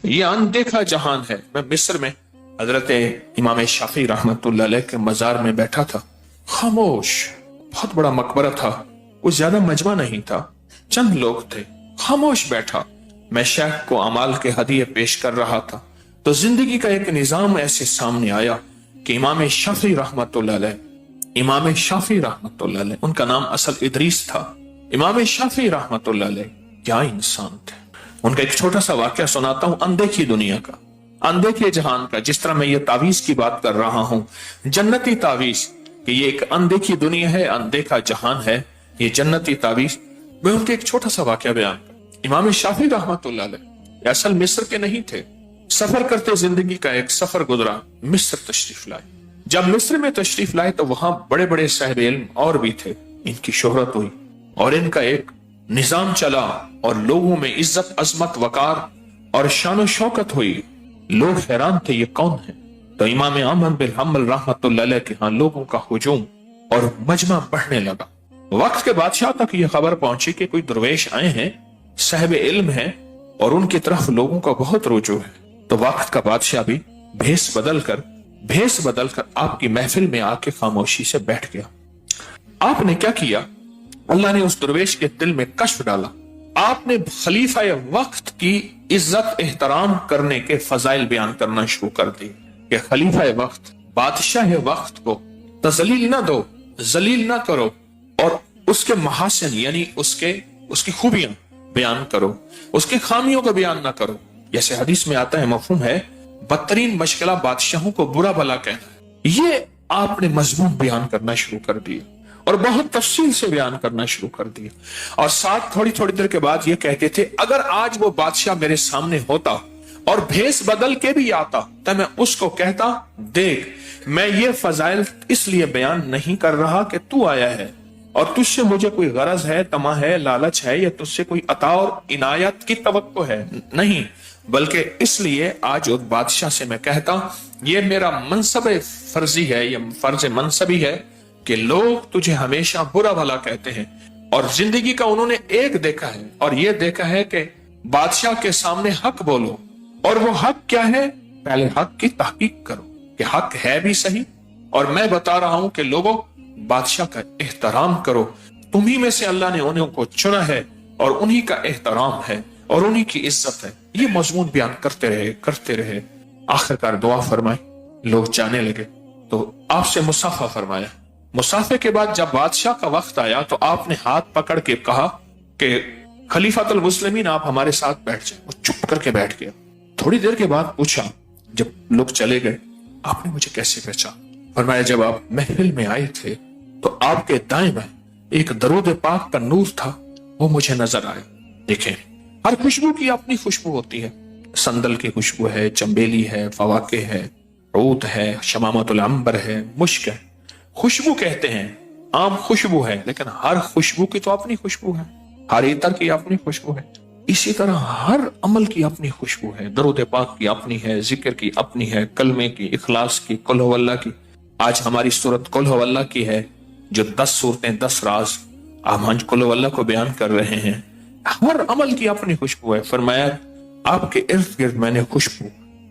ये अनदेखा जहान है। मैं मिस्र में हजरत इमाम शाफी रहमतुल्लाह अलैह के मजार में बैठा था। खामोश, बहुत बड़ा मकबरा था, कुछ ज्यादा मजमा नहीं था, चंद लोग थे। खामोश बैठा, मैं शेख को अमाल के हदिये पेश कर रहा था तो जिंदगी का एक निजाम ऐसे सामने आया कि इमाम शाफी रहमतुल्लाह अलैह, इमाम शाफी रहमतुल्लाह अलैह, उनका नाम असल इदरीस था। इमाम शाफी रहमतुल्लाह अलैह क्या इंसान थे। उनका एक छोटा सा वाक्य सुनाता हूं, अनदेखी दुनिया का, अनदेखे जहान का। जिस तरह मैं ये तावीज की बात कर रहा हूं, जन्नती तावीज, कि ये एक अनदेखी दुनिया है, अनदेखा जहान है, ये जन्नती तावीज। मैं उनके एक छोटा सा वाक्य बयान कर। इमाम शाफी रहमतुल्लाह अलैह असल मिस्र के नहीं थे, सफर करते जिंदगी का एक सफर गुजरा, मिस्र तशरीफ लाए। जब मिस्र में तशरीफ लाए तो वहां बड़े बड़े साहिब इल्म और भी थे। इनकी शोहरत हुई और इनका एक निजाम चला और लोगों में इज्जत, अजमत, वकार और शान शौकत हुई। लोग हैरान थे, ये कौन है। तो इमाम अहमद बिन हम्बल रहमतुल्लाह अलैह के यहाँ लोगों का हुजूम और मजमा बढ़ने लगा। वक्त के बादशाह तक ये खबर पहुंची कि कोई दरवेश आए हैं, साहिब इल्म हैं और उनकी तरफ लोगों का बहुत रुजू है। तो वक्त का बादशाह भी भेस बदल कर आपकी महफिल में आके खामोशी से बैठ गया। आपने क्या किया, अल्लाह ने उस दरवेश के दिल में कश्फ डाला। आपने खलीफा वक्त की इज्जत एहतराम करने के फजाइल बयान करना शुरू कर दिए कि खलीफा वक्त, बादशाह वक्त को तजलील ना दो, जलील ना करो और उसके महासिन यानी उसकी खूबियां बयान करो, उसके खामियों का बयान ना करो। जैसे हदीस में आता है, मफहूम है, बदतरीन मशगला बादशाहों को बुरा भला कहना। ये आपने मजमून बयान करना शुरू कर दिया और बहुत तफसील से बयान करना शुरू कर दिया। और साथ थोड़ी थोड़ी देर के बाद ये कहते थे, अगर आज वो बादशाह मेरे सामने होता और भेस बदल के भी आता तो मैं उसको कहता, देख मैं ये फजाइल इसलिए बयान नहीं कर रहा कि तू आया है और तुझसे मुझे कोई गरज है, तमा है, लालच है या तुझसे कोई अता और इनायत की तवक्को है, नहीं, बल्कि इसलिए आज उस बादशाह से मैं कहता, ये मेरा मनसब फर्जी है, ये फर्ज मनसबी है कि लोग तुझे हमेशा बुरा भला कहते हैं। और जिंदगी का उन्होंने एक देखा है और ये देखा है कि बादशाह के सामने हक बोलो, और वो हक क्या है, पहले हक की तहकीक करो कि हक है भी सही। और मैं बता रहा हूं कि लोगों, बादशाह का एहतराम करो, तुम्ही में से अल्लाह ने उन्हें को चुना है और उन्हीं का एहतराम है और उन्हीं की इज्जत है। ये मजमून बयान करते रहे। आखिरकार दुआ फरमाई, लोग जाने लगे तो आपसे मुसाफा फरमाया। मुसाफे के बाद जब बादशाह का वक्त आया तो आपने हाथ पकड़ के कहा कि खलीफातुल मुस्लिमीन आप हमारे साथ बैठ जाए। वो चुप करके बैठ गया। थोड़ी देर के बाद पूछा, जब लोग चले गए, आपने मुझे कैसे पहचाना। फरमाया, जब आप महफिल में आए थे तो आपके दाएं में एक दरूद पाक का नूर था, वो मुझे नजर आया। देखें, हर खुशबू की अपनी खुशबू होती है। संदल की खुशबू है, चंबेली है, फवाके है, ऊद है, शमामतुल अंबर है, मुश्क है। खुशबू कहते हैं, आम खुशबू है, लेकिन हर खुशबू की तो अपनी खुशबू है, हर इतर की अपनी खुशबू है। इसी तरह हर अमल की अपनी खुशबू है। दरूद पाक की अपनी है, जिक्र की अपनी है, कलमे की, इखलास की, कुल हु अल्लाह की। आज हमारी सूरत कुल हु अल्लाह की है, जो 10 सूरतें 10 राज हम कुल हु अल्लाह को बयान कर रहे हैं। हर अमल की अपनी खुशबू है। फरमाया, आपके इर्द गिर्द मैंने खुशबू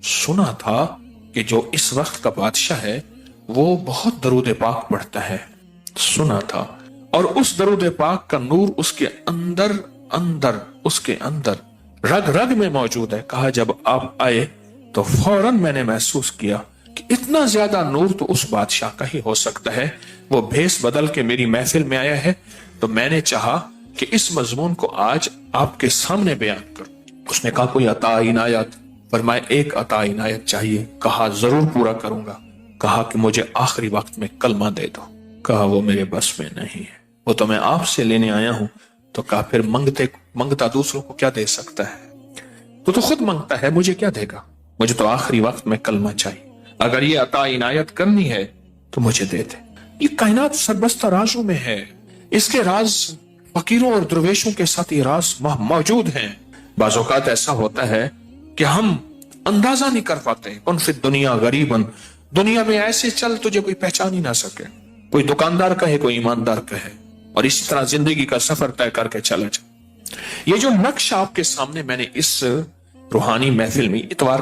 सुना था कि जो इस वक्त का बादशाह है वो बहुत दरूद पाक पढ़ता है, सुना था। और उस दरूद पाक का नूर उसके अंदर रग रग में मौजूद है। कहा, जब आप आए तो फौरन मैंने महसूस किया कि इतना ज्यादा नूर तो उस बादशाह का ही हो सकता है। वो भेस बदल के मेरी महफिल में आया है, तो मैंने चाहा कि इस मजमून को आज आपके सामने बयान करूं। उसने कहा, कोई अता इनायत। फरमाया, एक अता इनायत चाहिए। कहा, जरूर पूरा करूंगा। कहा कि मुझे आखिरी वक्त में कलमा दे दो। कहा, वो मेरे बस में नहीं है, वो तो मैं आपसे लेने आया हूं। तो कहा, फिर मंगता दूसरों को क्या दे सकता है, तो खुद मांगता है, मुझे क्या देगा, मुझे तो आखिरी वक्त में कलमा चाहिए। अगर ये अता इनायत करनी है तो मुझे दे दे। ये कायनात सरबस्ता राजों में है, इसके राज फकीरों और दरवेशों के साथ ये राज मौजूद हैं। बाज़ औक़ात ऐसा होता है कि हम अंदाजा नहीं कर पाते। कौन फिर दुनिया गरीबन, दुनिया में ऐसे चल तुझे कोई पहचान ही ना सके। कोई दुकानदार कहे, कोई ईमानदार कहे, और इसी तरह जिंदगी का सफर तय करके चला जाए। ये जो नक्शा आपके सामने मैंने इस रूहानी महफिल में, एतवार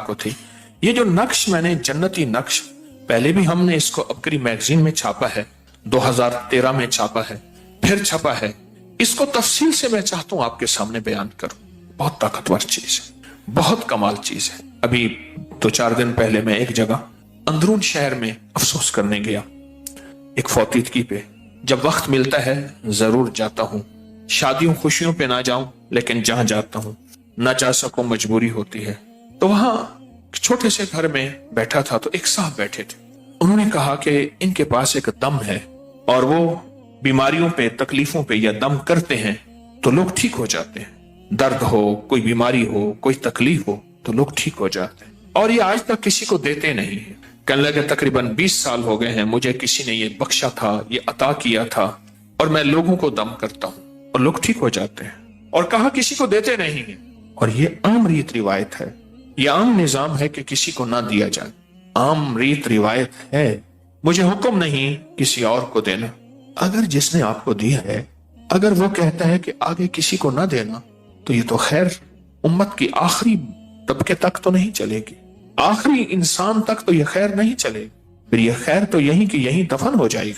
को थी। ये जो नक्श मैंने, जन्नती नक्श, पहले भी हमने इसको अबकरी मैगजीन में छापा है, 2013 में छापा है, फिर छपा है। इसको तफसील से मैं चाहता हूं आपके सामने बयान करूं। बहुत ताकतवर चीज है, बहुत कमाल चीज है। अभी 2-4 दिन पहले मैं एक जगह अंदरून शहर में अफसोस करने गया, एक फौतीदगी पे। जब वक्त मिलता है जरूर जाता हूं। शादियों खुशियों पे ना जाऊं, लेकिन जहां जाता हूं ना जा सकूं, मजबूरी होती है। तो वहां छोटे से घर में बैठा था, तो एक साहब बैठे थे। उन्होंने कहा कि इनके पास एक दम है और वो बीमारियों पे, तकलीफों पे या दम करते हैं तो लोग ठीक हो जाते हैं। दर्द हो, कोई बीमारी हो, कोई तकलीफ हो तो लोग ठीक हो जाते हैं, और ये आज तक किसी को देते नहीं है। कहने लगे तकरीबन 20 साल हो गए हैं, मुझे किसी ने ये बख्शा था, ये अता किया था, और मैं लोगों को दम करता हूं और लोग ठीक हो जाते हैं। और कहा किसी को देते नहीं है। और ये आम रीत रिवायत है, ये आम निजाम है कि किसी को ना दिया जाए। आम रीत रिवायत है, मुझे हुक्म नहीं किसी और को देना। अगर जिसने आपको दिया है, अगर वो कहता है कि आगे किसी को ना देना, तो ये तो खैर उम्मत की आखिरी तबके तक तो नहीं चलेगी, आखिरी इंसान तक तो ये खैर नहीं चलेगी। फिर ये खैर तो यहीं की यहीं दफन हो जाएगी।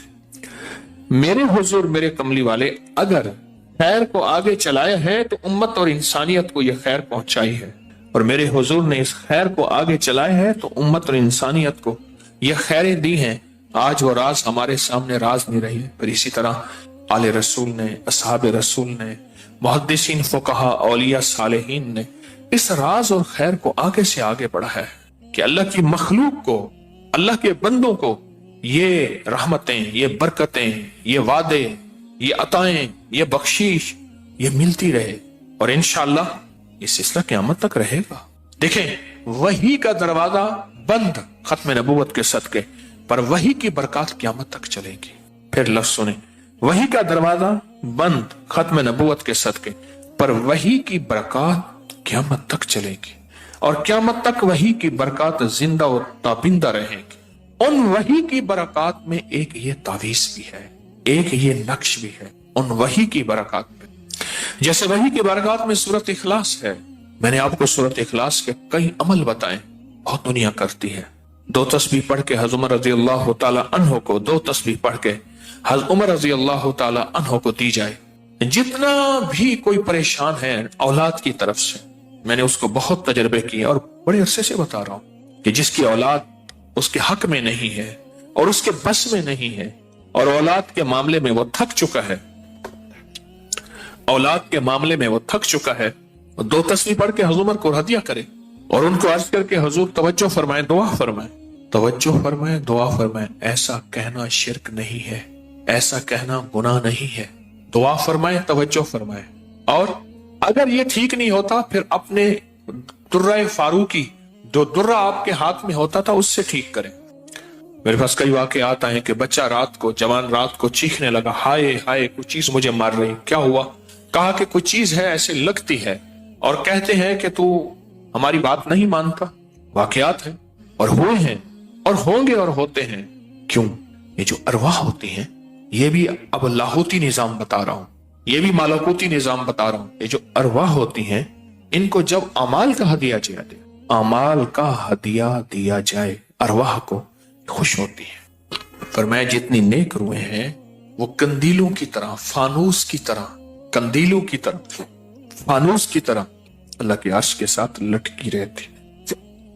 मेरे हुजूर, मेरे कमली वाले, अगर खैर को आगे चलाया है तो उम्मत और इंसानियत को यह खैर पहुंचाई है, और मेरे हुजूर ने इस खैर को आगे चलाया है तो उम्मत और इंसानियत को यह खैरें दी हैं। आज वो राज हमारे सामने राज नहीं रही है। फिर इसी तरह आले रसूल ने, असहाब रसूल ने, मुहद्दिसीन, फुकहा, औलिया, सालेहीन ने इस राज और खैर को आगे से आगे बढ़ाया है कि अल्लाह की मखलूक को, अल्लाह के बंदों को ये रहमतें, ये बरकतें, ये वादे, ये अताएं, ये बख्शीश ये मिलती रहे, और इंशाअल्लाह ये सिलसिला क़यामत तक रहेगा। देखें, वही का दरवाजा बंद खत्म नबूवत के सदके, पर वही की बरकत क़यामत तक चलेगी। फिर लफ्ज़ सुने, वही का दरवाजा बंद खत्म नबूवत के सदके, पर वही की बरकत क़यामत तक चलेगी, और क़यामत तक वही की बरकत जिंदा और ताबिंदा रहेगी। उन वही की बरकत में एक ये तावीज़ भी है, एक ये नक्श भी है, उन वही की बरकत में। जैसे वही की बरकत में सूरत इखलास है। मैंने आपको सूरत इखलास के कई अमल बताए, बहुत दुनिया करती है। 2 तस्बीह पढ़ के हज़रत उमर रज़ी अल्लाह तआला अन्हु को, 2 तस्बीह पढ़ के हज़रत उमर रज़ी अल्लाह तआला अन्हु को दी जाए। जितना भी कोई परेशान है औलाद की तरफ से, मैंने उसको बहुत तजर्बे किए और बड़े अरसे से बता रहा हूं कि जिसकी औलाद उसके हक में नहीं है और उसके बस में नहीं है, और औलाद के मामले में वो थक चुका है, औलाद के मामले में वो थक चुका है, 2 तस्बीह पढ़ के हज़रत उमर को हदिया करे और उनको अर्ज करके हुजूर तवज्जो फरमाए, दुआ फरमाए, तवज्जो फरमाए, दुआ फरमाए। ऐसा कहना शिर्क नहीं है, ऐसा कहना गुनाह नहीं है। दुआ फरमाए, तवज्जो फरमाए। और अगर ये ठीक नहीं होता, फिर अपने दुर्रा फारूकी, जो दुर्रा आपके हाथ में होता था, उससे ठीक करें। मेरे पास कई वाकयात आए कि बच्चा रात को, जवान रात को चीखने लगा, हाय हाय कुछ चीज मुझे मार रही। क्या हुआ? कहा कि कुछ चीज है ऐसे लगती है, और कहते हैं कि तू हमारी बात नहीं मानता। वाकयात है और हुए हैं और होंगे और होते हैं। क्यों? ये जो अरवाह होती हैं, ये भी अब लाहौती निजाम बता रहा हूं, ये भी मालकूती निजाम बता रहा हूं। ये जो अरवाह होती हैं, इनको जब अमाल का हदिया दिया जाए, अमाल का हदिया दिया जाए, अरवाह को खुश होती है। फरमाया जितनी नेक रूहें हैं वो कंदीलों की तरह, फानूस की तरह, कंदीलों की तरह, फानूस की तरह अल्लाह के अर्श के साथ लटकी रहती,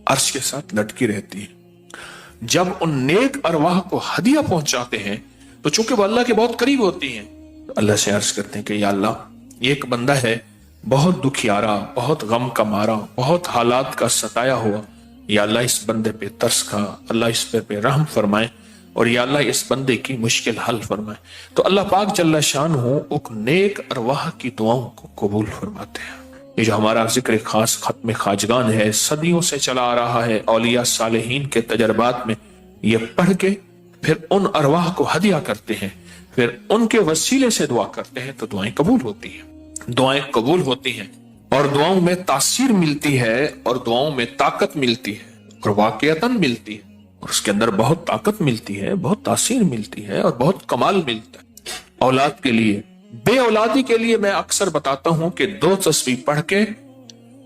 अर्श के साथ लटकी रहती है। जब उन नेक अरवाह को हदिया पहुंचाते हैं, तो चूंकि वो अल्लाह के बहुत करीब होती हैं, तो अल्लाह से अर्ज करते हैं कि या अल्लाह, ये एक बंदा है बहुत दुखियारा, बहुत गम का मारा, बहुत हालात का सताया हुआ, या अल्लाह इस बंदे पे तरस खा, अल्लाह इस पे रहम फरमाए, और या अल्लाह इस बंदे की मुश्किल हल फरमाए। तो अल्लाह पाक जल्ला शान हो उक नेक अरवाह की दुआओं को कबूल फरमाते हैं। ये जो हमारा जिक्र खास खत्म खाजगान है, सदियों से चला आ रहा है, औलिया सालेहीन के तजर्बात में ये पढ़ के फिर उन अरवाह को हदिया करते हैं, फिर उनके वसीले से दुआ करते हैं, तो दुआएं कबूल होती हैं, दुआएं कबूल होती हैं, और दुआओं में तासीर मिलती है, और दुआओं में ताकत मिलती है, और वाकयतन मिलती है, और उसके अंदर बहुत ताकत मिलती है, बहुत तासीर मिलती है, और बहुत कमाल मिलता है। औलाद के लिए, बे औलादी के लिए मैं अक्सर बताता हूं कि 2 तस्बीह पढ़ के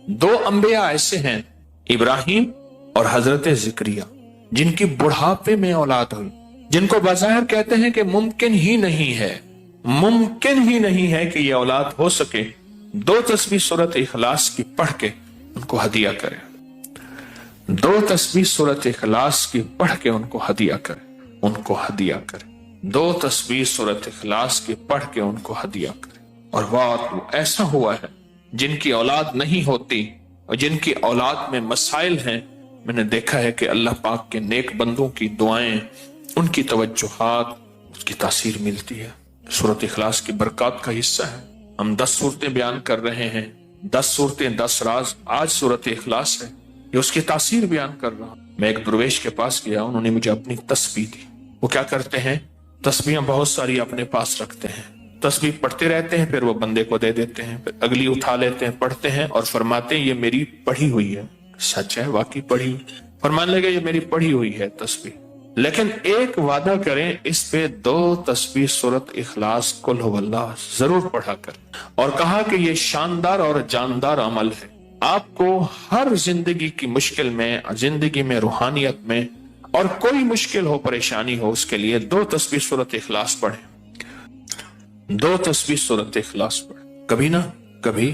दो अंबिया ऐसे हैं, इब्राहिम और हजरत जिक्रिया, जिनकी बुढ़ापे में औलाद हुई, जिनको बाज़ाहिर कहते हैं कि मुमकिन ही नहीं है, मुमकिन ही नहीं है कि ये औलाद हो सके। दो तस्बीह सूरत इखलास की पढ़ के उनको हदिया करें, दो तस्बीह सूरत इखलास की पढ़ के उनको हदिया करें, उनको हदिया करें, दो तस्बीह सूरत इखलास की पढ़ के उनको हदिया करें। और वाह, ऐसा हुआ है जिनकी औलाद नहीं होती और जिनकी औलाद में मसाइल हैं, मैंने देखा है कि अल्लाह पाक के नेक बंदों की दुआएं, उनकी तवज्जुहात, उसकी तासीर मिलती है। सूरत इखलास की बरकत का हिस्सा है। हम 10 सूरतें बयान कर रहे हैं, 10 सूरतें 10 राज, आज सूरत इखलास है, ये उसकी तासीर बयान कर रहा हूं। मैं एक दरवेश के पास गया, उन्होंने मुझे अपनी तस्बीह दी। वो क्या करते हैं, तस्बीहें बहुत सारी अपने पास रखते हैं, तस्बीह पढ़ते रहते हैं, फिर वो बंदे को दे देते हैं, फिर अगली उठा लेते हैं, पढ़ते हैं और फरमाते हैं ये मेरी पढ़ी हुई है। सच है, वाकई पढ़ी हुई। फरमाने लगे ये मेरी पढ़ी हुई है तस्बीह, लेकिन एक वादा करें, इस पे 2 तस्बीह सूरत इखलास कुल हुवल्लाह जरूर पढ़ा कर। और कहा कि ये शानदार और जानदार अमल है, आपको हर जिंदगी की मुश्किल में, जिंदगी में, रूहानियत में, और कोई मुश्किल हो, परेशानी हो, उसके लिए 2 तस्बीह सूरत इखलास पढ़ें, 2 तस्बीह सूरत इखलास पढ़ें। कभी ना कभी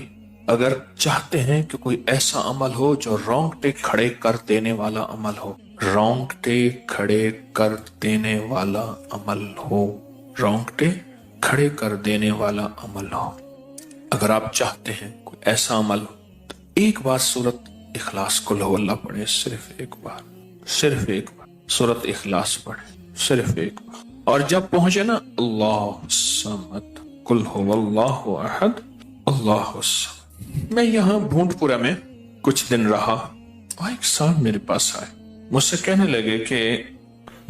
अगर चाहते हैं कि कोई ऐसा अमल हो जो रोंगटे खड़े कर देने वाला अमल हो, रोंगटे खड़े कर देने वाला अमल हो, रोंगटे खड़े कर देने वाला अमल हो, अगर आप चाहते हैं कोई ऐसा अमल हो, तो एक बार सूरत इखलास कुल हुवल्लाह पढ़े, सिर्फ एक बार, सिर्फ एक बार सूरत इखलास पढ़े, सिर्फ एक बार। और जब पहुंचे ना अल्लाह समद कुल हुवल्लाहु अहद अल्लाहु समद। मैं यहाँ भूंडपुरा में कुछ दिन रहा और एक साहब मेरे पास आए, मुझसे कहने लगे कि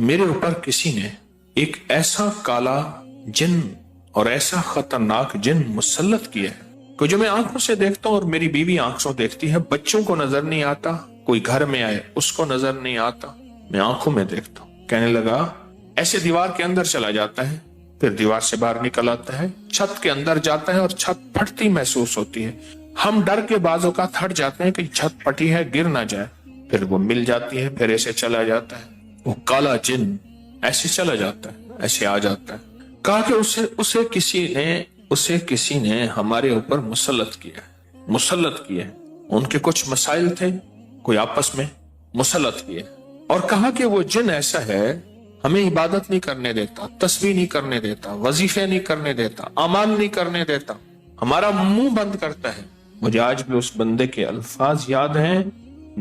मेरे ऊपर किसी ने एक ऐसा काला जिन और ऐसा खतरनाक जिन मुसल्लत किया है कि जो मैं आंखों से देखता हूं और मेरी बीवी आंखों से देखती है, बच्चों को नजर नहीं आता, कोई घर में आए उसको नजर नहीं आता, मैं आंखों में देखता हूं। कहने लगा ऐसे दीवार के अंदर चला जाता है, फिर दीवार से बाहर निकल आता है, छत के अंदर जाता है और छत फटती महसूस होती है। हम डर के बाजों का हट जाते हैं कि छत फटी है, गिर ना जाए, फिर वो मिल जाती है, फिर ऐसे चला जाता है। वो काला जिन ऐसे चला जाता है, ऐसे आ जाता है। कहा कि उसे किसी ने हमारे ऊपर मुसल्लत किया है, मुसल्लत किया है। उनके कुछ मसाइल थे, कोई आपस में मुसल्लत किए, और कहा कि वो जिन ऐसा है, हमें इबादत नहीं करने देता, तस्बीह नहीं करने देता, वजीफे नहीं करने देता, अमाल नहीं करने देता, हमारा मुंह बंद करता है। मुझे आज भी उस बंदे के अल्फाज याद हैं।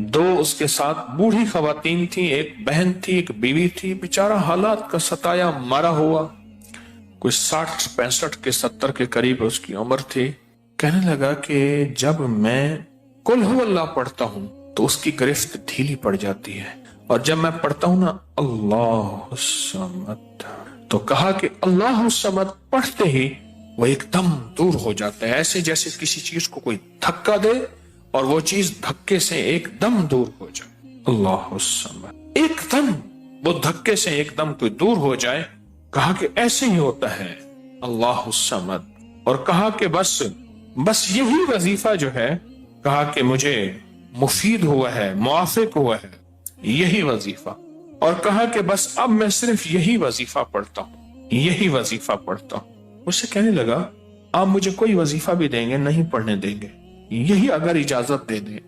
2 उसके साथ बूढ़ी खवातीन थी, एक बहन थी, एक बीवी थी, बेचारा हालात का सताया मारा हुआ, कोई 60-65 के 70 के करीब उसकी उम्र थी। कहने लगा कि जब मैं कुल हुवल्लाह पढ़ता हूं तो उसकी गिरफ्त ढीली पड़ जाती है, और जब मैं पढ़ता हूं ना अल्लाह समद, तो कहा कि अल्लाह समद पढ़ते ही वो एकदम दूर हो जाता है, ऐसे जैसे किसी चीज को कोई धक्का दे और वो चीज धक्के से एकदम दूर हो जाए। अल्लाह समद, एकदम वो धक्के से एकदम कोई दूर हो जाए। कहा कि ऐसे ही होता है अल्लाह समद। और कहा कि बस यही वजीफा जो है, कहा कि मुझे मुफीद हुआ है, मुआफिक हुआ है यही वजीफा। और कहा कि बस अब मैं सिर्फ यही वजीफा पढ़ता हूं, यही वजीफा पढ़ता हूं। उससे कहने लगा आप मुझे कोई वजीफा भी देंगे नहीं पढ़ने देंगे, यही अगर इजाजत दे दें।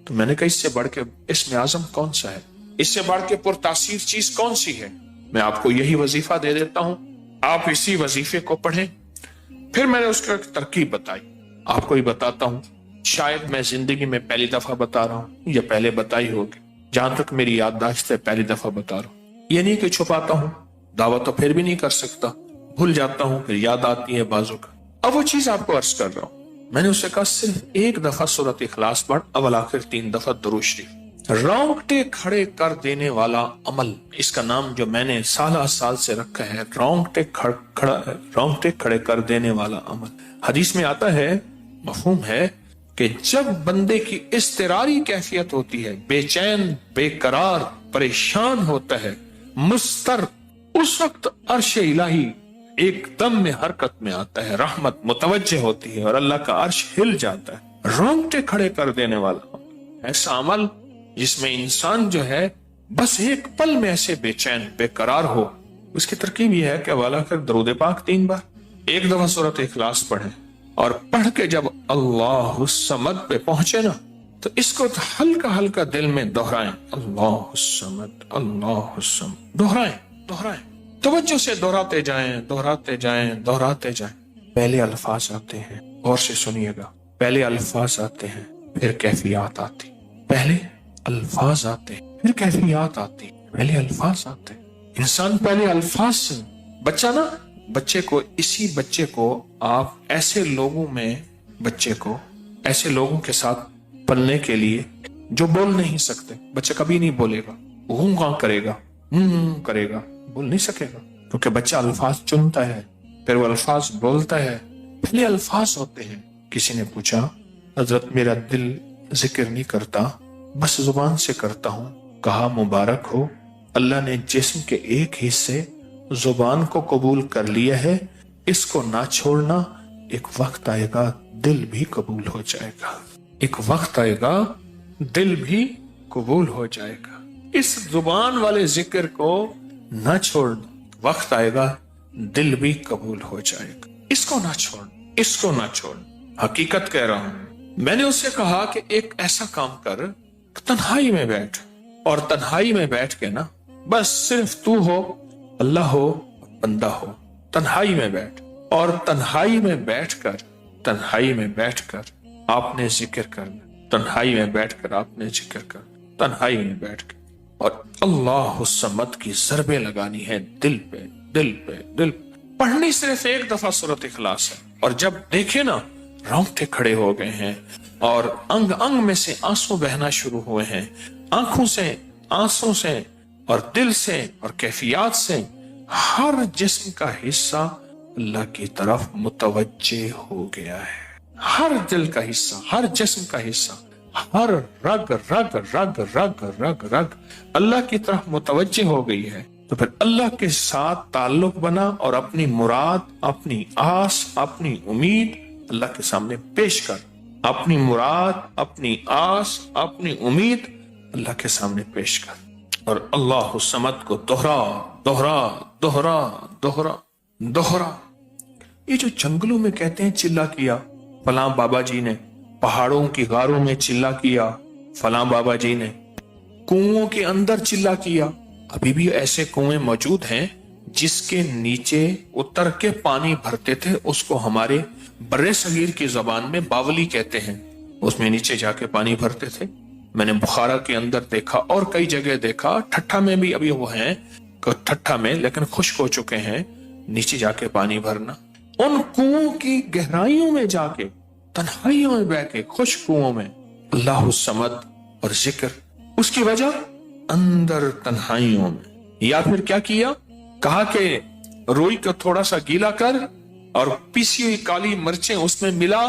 तो मैंने कहा इससे बढ़ के इसमें आजम कौन सा है, इससे बढ़ के पुरतासीर चीज कौन सी है। मैं आपको यही वजीफा दे देता हूं, आप इसी वजीफे को पढ़ें। फिर मैंने उसको एक तरकीब बताई, आपको ही बताता हूं, शायद मैं जिंदगी में पहली दफा बता रहा हूं या पहले बताई होगी, जहां तक मेरी याददाश्त है पहली दफा बता रहा हूं। ये नहीं कि छुपाता हूं, दावा तो फिर भी नहीं कर सकता, भूल जाता हूं, फिर याद आती है बाजू का। अब वो चीज आपको अर्ज कर रहा हूं। मैंने उससे कहा सिर्फ एक दफा सूरत इखलास पढ़, अवल आखिर 3 दफा दुरूद शरीफ। रोंगटे खड़े कर देने वाला अमल, इसका नाम जो मैंने साल से रखा है, रोंगटे खड़े कर देने वाला अमल। हदीस में आता है, मफहूम है कि जब बंदे की इस्तिरारी कैफियत होती है, बेचैन, बेकरार, परेशान होता है, मुस्तर, उस वक्त अर्श इलाही एकदम में हरकत में आता है, रहमत मुतवज्जे होती है और अल्लाह का अर्श हिल जाता है। رونگٹے کھڑے کر دینے والا، ایسا عمل جس میں انسان جو ہے بس ایک پل میں ایسے بے چین بے قرار ہو۔ اس کی ترکیب یہ ہے کہ والا کر درود پاک 3 بار، ایک دفعہ سورۃ اخلاص پڑھیں، اور پڑھ کے جب اللہ الصمد پہ پہنچے نا تو اس کو ہلکا ہلکا دل میں دہرائیں، اللہ الصمد اللہ الصمد، دہرائیں، توجہ سے دہراتے جائیں دہراتے جائیں دہراتے جائیں۔ پہلے الفاظ آتے ہیں، غور سے سنیے گا، پہلے الفاظ آتے ہیں پھر کیفیات آتی، پہلے الفاظ آتے ہیں پھر کیفیات آتی، پہلے الفاظ آتے ہیں۔ انسان پہلے الفاظ سے، بچہ نا، اسی بچے کو آپ ایسے لوگوں کے ساتھ پلنے کے لیے جو بول نہیں سکتے، بچہ کبھی نہیں بولے گا، گاں کرے گا، کرے گا، بول نہیں سکے گا، کیونکہ بچہ الفاظ چنتا ہے پھر وہ الفاظ بولتا ہے۔ پہلے الفاظ ہوتے ہیں۔ کسی نے پوچھا حضرت میرا دل ذکر نہیں کرتا، بس زبان سے کرتا ہوں۔ کہا مبارک ہو، اللہ نے جسم کے ایک حصے زبان کو قبول کر لیا ہے، اس کو نہ چھوڑنا، ایک وقت آئے گا دل بھی قبول ہو جائے گا، ایک وقت آئے گا دل بھی قبول ہو جائے گا۔ اس زبان والے ذکر کو نہ چھوڑنا، وقت آئے گا دل بھی قبول ہو جائے گا۔ اس کو نہ چھوڑ، اس کو نہ چھوڑ۔ حقیقت کہہ رہا ہوں۔ میں نے اس سے کہا کہ ایک ایسا کام کر، تنہائی میں بیٹھ، اور تنہائی میں بیٹھ کے نا بس صرف تو ہو، اللہ ہو، بندہ ہو، تنہائی میں بیٹھ، اور تنہائی میں بیٹھ کر آپ نے ذکر کرنا، تنہائی میں بیٹھ کر آپ نے ذکر کرنا، تنہائی میں بیٹھ کر، اور اللہ الصمد کی ضربیں لگانی ہے دل پہ، دل پہ، دل پہ۔ پڑھنی صرف ایک دفعہ سورۃ اخلاص ہے، اور جب دیکھے نا رونگٹے کھڑے ہو گئے ہیں اور انگ انگ میں سے آنسو بہنا شروع ہوئے ہیں، آنکھوں سے، آنسوں سے، اور دل سے، اور کیفیات سے، ہر جسم کا حصہ اللہ کی طرف متوجہ ہو گیا ہے، ہر دل کا حصہ، ہر جسم کا حصہ، ہر رگ رگ رگ رگ رگ رگ اللہ کی طرف متوجہ ہو گئی ہے۔ تو پھر اللہ کے ساتھ تعلق بنا اور اپنی مراد، اپنی آس، اپنی امید اللہ کے سامنے پیش کر، اپنی مراد، اپنی آس، اپنی امید اللہ کے سامنے پیش کر، اور اللہ الصمد کو دوہرا دوہرا دوہرا دوہرا دوہرا۔ یہ جو جنگلوں میں کہتے ہیں چلا کیا فلاں بابا جی نے، پہاڑوں کی غاروں میں چلا کیا فلاں بابا جی نے، کنووں کے اندر چلا کیا، ابھی بھی ایسے کنویں موجود ہیں جس کے نیچے اتر کے پانی بھرتے تھے، اس کو ہمارے برے صغیر کی زبان میں باولی کہتے ہیں، اس میں نیچے جا کے پانی بھرتے تھے۔ میں نے بخارا کے اندر دیکھا اور کئی جگہ دیکھا، ٹھٹھا میں بھی ابھی وہ ہیں، ٹھٹھا میں لیکن خشک ہو چکے ہیں، نیچے جا کے پانی بھرنا، ان کنووں کی گہرائیوں میں جا کے، تنہائیوں میں بیٹھ کے، خشک کنووں میں اللہ الصمد اور ذکر۔ اس کی وجہ اندر تنہائیوں میں، یا پھر کیا کیا، کہا کہ روئی کو تھوڑا سا گیلا کر اور پیسی ہوئی کالی مرچیں اس میں ملا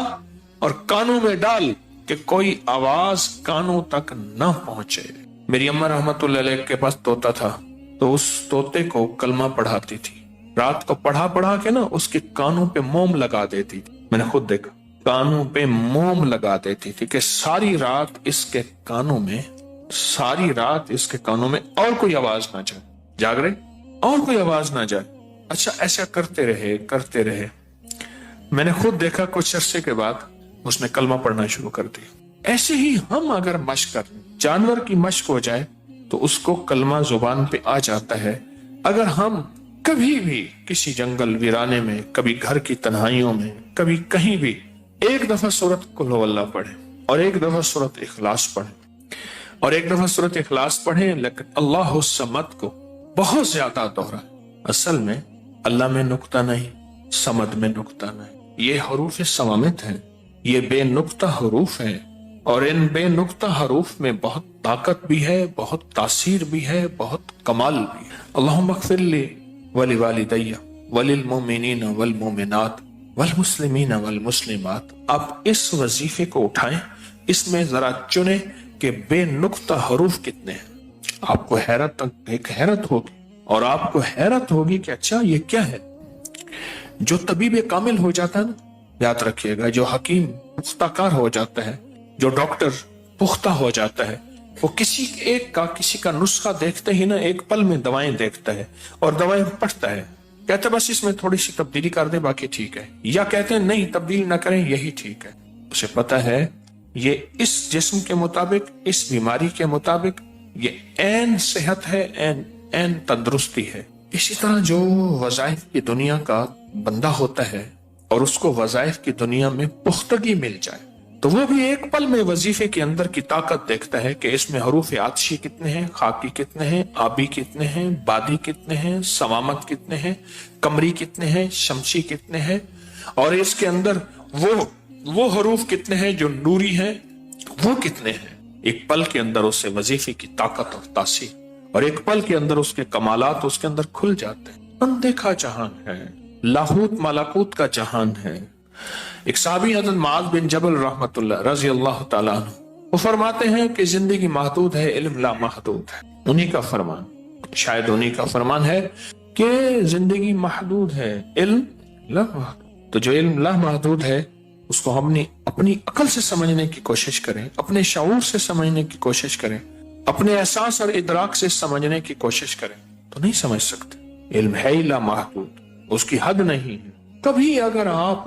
اور کانوں میں ڈال کہ کوئی آواز کانوں تک نہ پہنچے۔ میری اماں رحمت اللہ علیہ کے پاس طوطا تھا، تو اس طوطے کو کلمہ پڑھاتی تھی، رات کو پڑھا کے نا اس کے کانوں پہ موم لگا دیتی تھی، میں نے خود دیکھا، کانوں پہ موم لگا دیتی تھی کہ ساری رات اس کے کانوں میں اور کوئی آواز نہ جائے، جاگ رہے اور کوئی آواز نہ جائے۔ اچھا ایسا کرتے رہے، میں نے خود دیکھا کچھ عرصے کے بعد اس نے کلمہ پڑھنا شروع کر دیا۔ ایسے ہی ہم اگر مشق کریں، جانور کی مشق ہو جائے تو اس کو کلمہ زبان پہ آ جاتا ہے۔ اگر ہم کبھی بھی کسی جنگل ویرانے میں، کبھی گھر کی تنہائیوں میں، کبھی کہیں بھی ایک دفعہ سورۃ قل ھو اللہ پڑھیں اور ایک دفعہ سورۃ اخلاص پڑھیں اور ایک دفعہ سورۃ اخلاص پڑھیں، لیکن اللہ الصمد کو بہت زیادہ دوہرا۔ اصل میں اللہ میں نقطہ نہیں، صمد میں نقطہ نہیں، یہ حروف صوامت ہیں، یہ بے نقطہ حروف ہیں، اور ان بے نقطہ حروف میں بہت طاقت بھی ہے، بہت تاثیر بھی ہے، بہت کمال بھی ہے۔ اللہم اغفر لی ولوالدی وللمؤمنین والمؤمنات والمسلمین والمسلمات۔ آپ اس وظیفے کو اٹھائیں، اس میں ذرا چنیں کہ بے نقطہ حروف کتنے ہیں۔ آپ کو حیرت ہوگی، اور آپ کو حیرت ہوگی کہ اچھا یہ کیا ہے۔ جو طبیب کامل ہو جاتا ہے نا، याद रखिएगा, जो हकीम पुख्ता कार हो जाता है, जो डॉक्टर पुख्ता हो जाता है, वो किसी का नुस्खा देखते ही ना एक पल में दवाएं देखता है और दवाएं पढ़ता है, कहते हैं बस इसमें थोड़ी सी तब्दीली कर दे बाकी ठीक है, या कहते हैं नहीं तब्दील ना करें यही ठीक है। उसे पता है ये इस जिस्म के मुताबिक, इस बीमारी के मुताबिक ये ऐन सेहत है, ऐन तंदुरुस्ती है। इसी तरह जो वज़ाइफ की दुनिया का बंदा होता है और उसको वज़ाइफ की दुनिया में पुख्तगी मिल जाए तो वो भी एक पल में वजीफे के अंदर की ताकत देखता है कि इसमें हरूफ आतशी कितने हैं, खाकी कितने हैं, आबी कितने हैं, बादी कितने हैं, सवामत कितने हैं, कमरी कितने हैं, शमशी कितने हैं, और इसके अंदर वो हरूफ कितने हैं जो नूरी हैं, वो कितने हैं। एक पल के अंदर उससे वजीफे की ताकत और तासीर, और एक पल के अंदर उसके कमालात उसके अंदर खुल जाते हैं। अनदेखा जहान है, लाहूत मलाकूत का जहान है। एक साहबी हज़रत मुआज़ बिन जबल रहमतुल्लाह रज़ी अल्लाह ताला अन्हु, वो फरमाते हैं कि जिंदगी महदूद है, इल्म ला महदूद है। उन्हीं का फरमान, शायद उन्हीं का फरमान है कि जिंदगी महदूद है, इल्म ला महदूद। तो जो इल्म ला महदूद है उसको हम अपनी अकल से समझने की कोशिश करें, अपने शऊर से समझने की कोशिश करें, अपने एहसास और इदराक से समझने की कोशिश करें तो नहीं समझ सकते। इल्म है ही ला महदूद, उसकी हद नहीं है। कभी अगर आप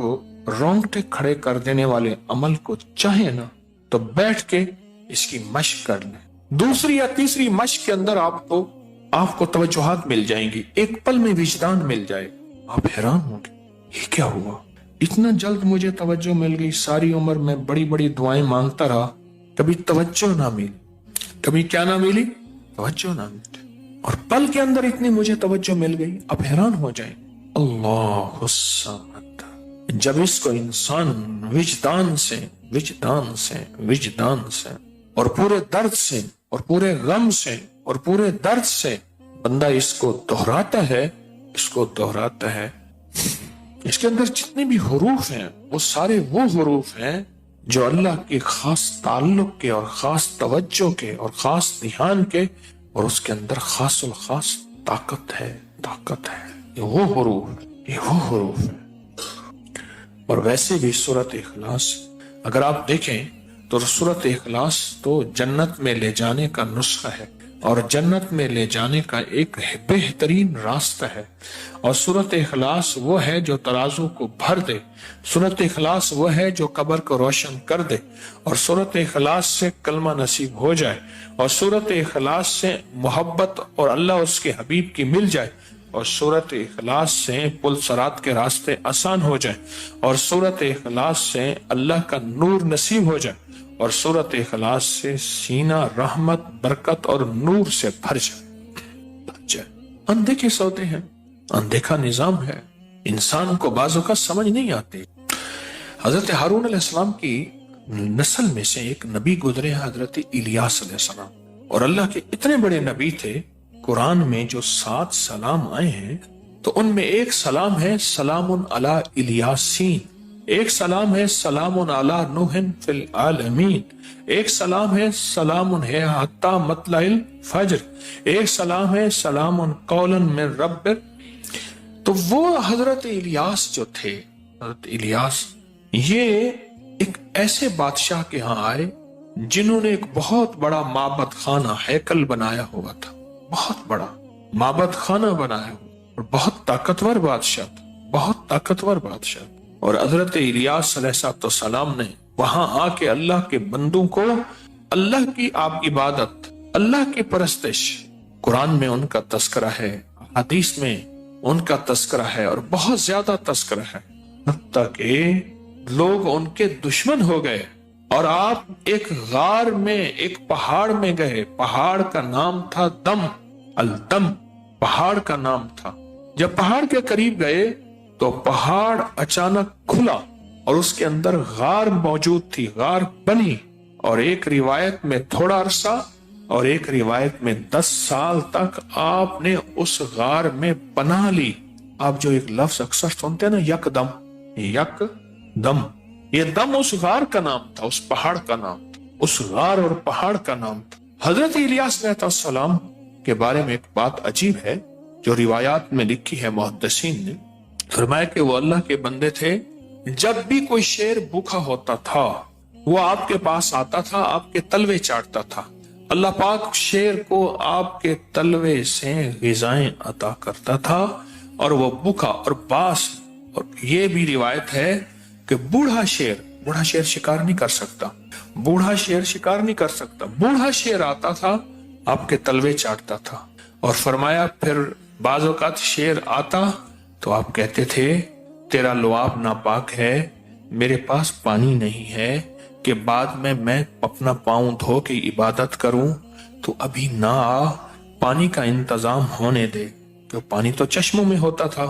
रोंगटे खड़े कर देने वाले अमल को चाहे ना तो बैठ के इसकी मश्क कर लें। दूसरी या तीसरी मश्क के अंदर आपको तवज्जुहात मिल जाएंगी, एक पल में विजदान मिल जाएगा। आप हैरान होंगे ये क्या हुआ, इतना जल्द मुझे तवज्जो मिल गई। सारी उम्र में बड़ी बड़ी दुआएं मांगता रहा, कभी तवज्जो ना मिली, कभी क्या ना मिली, तवज्जो ना मिली, और पल के अंदर इतनी मुझे तवज्जो मिल गई। आप हैरान हो जाए। अल्लाह जब इसको इंसान विजदान से और पूरे दर्द से और पूरे गम से और पूरे दर्द से बंदा इसको दोहराता है, इसके अंदर जितने भी हुरूफ हैं वो सारे वो हुरूफ हैं जो अल्लाह के खास ताल्लुक के और खास तवज्जो के और खास ध्यान के, और उसके अंदर खासुल खास ताकत है। ये वो हुरूफ है। और वैसे भी सूरत इखलास अगर आप देखें तो सूरत इखलास तो जन्नत में ले जाने का नुस्खा है, और जन्नत में ले जाने का एक बेहतरीन रास्ता है। और सूरत इखलास वो है जो तराजू को भर दे, सूरत इखलास वो है जो कब्र को रोशन कर दे, और सूरत इखलास से कलमा नसीब हो जाए, और सूरत इखलास से मोहब्बत और अल्लाह उसके हबीब की मिल जाए, और सूरत इखलास से पुल सरात के रास्ते आसान हो जाए, और सूरत इखलास से अल्लाह का नूर नसीब हो जाए, और सूरत इखलास से सीना रहमत बरकत और नूर से भर जाए। अनदेखे सौदे हैं, अनदेखा निजाम है, इंसान को बाजों का समझ नहीं आते। हजरत हारून अलैहिस्सलाम की नस्ल में से एक नबी गुजरे, हजरत इलियास अलैहिस्सलाम, और अल्लाह के इतने बड़े नबी थे। कुरान में जो 7 सलाम आए हैं तो उनमें एक सलाम है सलामुन अला इलियासीन, एक सलाम है सलामुन अला नूहिन फिल आलमीन, एक सलाम है सलामुन है हत्ता मतलाइल फज्र, एक सलाम है सलामुन कौलन मिन रब्बिर। तो वो हजरत इलियास जो थे, हजरत इलियास ये एक ऐसे बादशाह के यहाँ आए जिन्होंने एक बहुत बड़ा माबद खाना हैकल बनाया हुआ था, बहुत बड़ा माबद खाना बनाया हुआ, और बहुत ताकतवर बादशाह। और हजरत इलियास अलैहिस्सलाम ने वहां आके अल्लाह के बंदों को अल्लाह की आप इबादत, अल्लाह की परस्तिश, कुरान में उनका तस्करा है, हदीस में उनका तस्करा है, और बहुत ज्यादा तस्करा है, हत्ता कि लोग उनके दुश्मन हो गए। और आप एक गार में, एक पहाड़ में गए, पहाड़ का नाम था दम, अल-दम पहाड़ का नाम था। जब पहाड़ के करीब गए तो पहाड़ अचानक खुला और उसके अंदर गार मौजूद थी, गार बनी, और एक रिवायत में थोड़ा अरसा और एक रिवायत में 10 साल तक आपने उस गार में पनाह ली। आप जो एक लफ्ज अक्सर सुनते हैं ना, यकदम, ये दम उस गार का नाम था, उस पहाड़ का नाम था, उस गार और पहाड़ का नाम था। हजरत इलियास अलैहिस्सलाम के बारे में एक बात अजीब है जो रिवायात में लिखी है मुहद्दिसीन ने, फरमाया कि वो अल्लाह के बंदे थे जब भी कोई शेर भूखा होता था वो आपके पास आता था, आपके तलवे चाटता था। अल्लाह पाक शेर को आपके तलवे से ग़िज़ाएं अता करता था और वो भूखा और बास। और ये भी रिवायत है कि बूढ़ा शेर शिकार नहीं कर सकता, बूढ़ा शेर शिकार नहीं कर सकता। बूढ़ा शेर आता था, आपके तलवे चाटता था। और फरमाया फिर बाज़ औक़ात शेर आता तो आप कहते थे तेरा लुआब नापाक है, मेरे पास पानी नहीं है कि बाद में मैं अपना पाँव धो के इबादत करूं, तो अभी ना आ, पानी का इंतजाम होने दे। तो पानी तो चश्मों में होता था।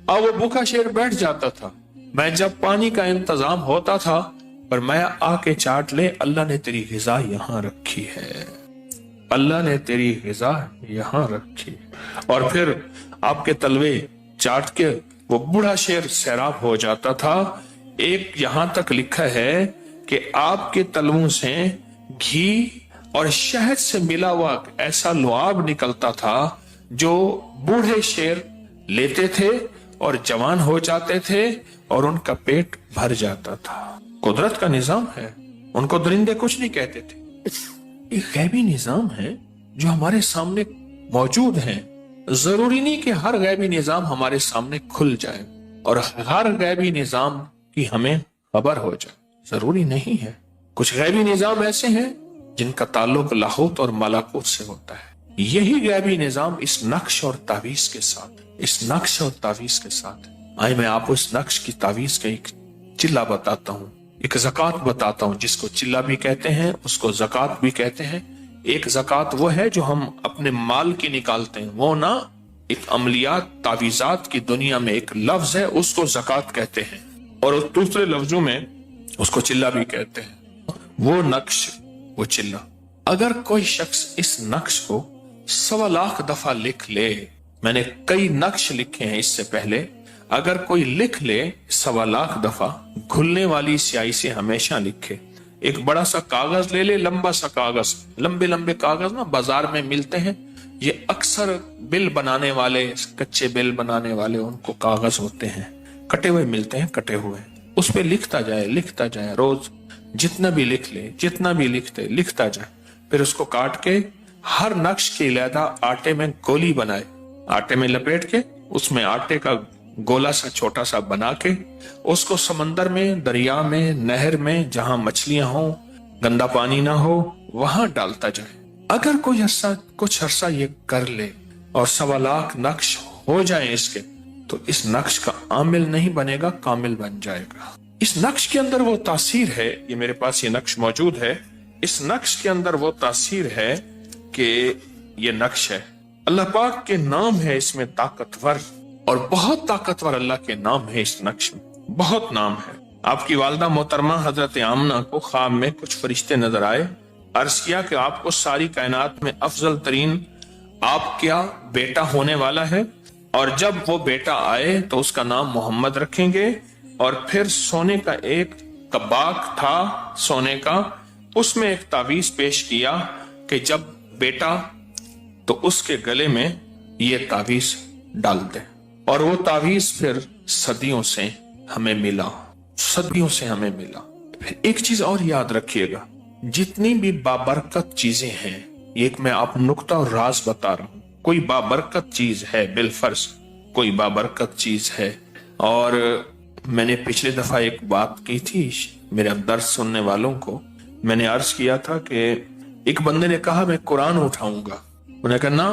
अब वो भूखा शेर बैठ जाता था, मैं जब पानी का इंतजाम होता था पर मैं आके चाट ले, अल्लाह ने तेरी ग़िज़ा यहाँ रखी है, अल्लाह ने तेरी ग़िज़ा यहाँ रखी। और फिर आपके तलवे चाट के वो बूढ़ा शेर सैराब हो जाता था। एक यहां तक लिखा है कि आपके तलवों से घी और शहद से मिला हुआ ऐसा लुआब निकलता था जो बूढ़े शेर लेते थे और जवान हो जाते थे और उनका पेट भर जाता था। कुदरत का निजाम है, उनको दरिंदे कुछ नहीं कहते थे। एक गैबी निजाम है जो हमारे सामने मौजूद है। जरूरी नहीं कि हर गैबी निजाम हमारे सामने खुल जाए और हर गैबी निजाम की हमें खबर हो जाए, जरूरी नहीं है। कुछ गैबी निजाम ऐसे हैं जिनका ताल्लुक लाहौत और मलाकुत से होता है। यही गैबी निजाम इस नक्श और तावीज के साथ, इस नक्श और तावीज के साथ। आए मैं आपको इस नक्श की तावीज का एक चिल्ला बताता हूँ, एक ज़कात बताता हूँ। जिसको चिल्ला भी कहते हैं उसको ज़कात भी कहते हैं। एक ज़कात वो है जो हम अपने माल की निकालते हैं, वो ना एक अमलियात तावीज़ात की दुनिया में एक लफ्ज है, उसको ज़कात कहते हैं। और दूसरे लफ्जों में उसको चिल्ला भी कहते हैं। वो नक्श, वो चिल्ला, अगर कोई शख्स इस नक्श को 1.25 लाख दफा लिख ले, मैंने कई नक्श लिखे हैं इससे पहले, अगर कोई लिख ले 1.25 लाख दफा, घुलने वाली स्याही से हमेशा लिखे। एक बड़ा सा कागज ले ले, लंबा सा कागज, लंबे लंबे कागज ना बाजार में मिलते हैं, ये अक्सर बिल बनाने वाले, कच्चे बिल बनाने वाले उनको कागज होते हैं, कटे हुए मिलते हैं, कटे हुए। उस पे लिखता जाए, रोज जितना भी लिख ले, जितना भी लिखता जाए। फिर उसको काट के हर नक्श के अलहदा आटे में गोली बनाए, आटे में लपेट के उसमें आटे का गोला सा छोटा सा बना के उसको समंदर में, दरिया में, नहर में, जहां मछलियां हो, गंदा पानी ना हो, वहां डालता जाए। अगर कोई कुछ अरसा ये कर ले और 1.25 लाख नक्श हो जाए इसके, तो इस नक्श का आमिल नहीं बनेगा, कामिल बन जाएगा। इस नक्श के अंदर वो तासीर है, ये मेरे पास ये नक्श मौजूद है, इस नक्श के अंदर वो तासीर है कि ये नक्श है, अल्लाह पाक के नाम है इसमें ताकतवर, और बहुत ताकतवर अल्लाह के नाम है इस नक्श में, बहुत नाम है। आपकी वालदा मोहतरमा हजरत आमना को ख्वाब में कुछ फरिश्ते नजर आए, अर्ज किया कि आपको सारी कायनात में अफजल तरीन आपका बेटा होने वाला है, और जब वो बेटा आए तो उसका नाम मोहम्मद रखेंगे। और फिर सोने का एक कबाक था, सोने का, उसमें एक तावीज पेश किया कि जब बेटा तो उसके गले में ये तावीज डाल दे। और वो तावीज फिर सदियों से हमें मिला, सदियों से हमें मिला। फिर एक चीज और याद रखिएगा, जितनी भी बाबरकत चीजें हैं, एक मैं आप नुक्ता और राज बता रहा हूं, कोई बाबरकत चीज है, बिलफर्ज कोई बाबरकत चीज है। और मैंने पिछले दफा एक बात की थी मेरे दर्स सुनने वालों को, मैंने अर्ज किया था कि एक बंदे ने कहा मैं कुरान उठाऊंगा, उन्होंने कहा ना,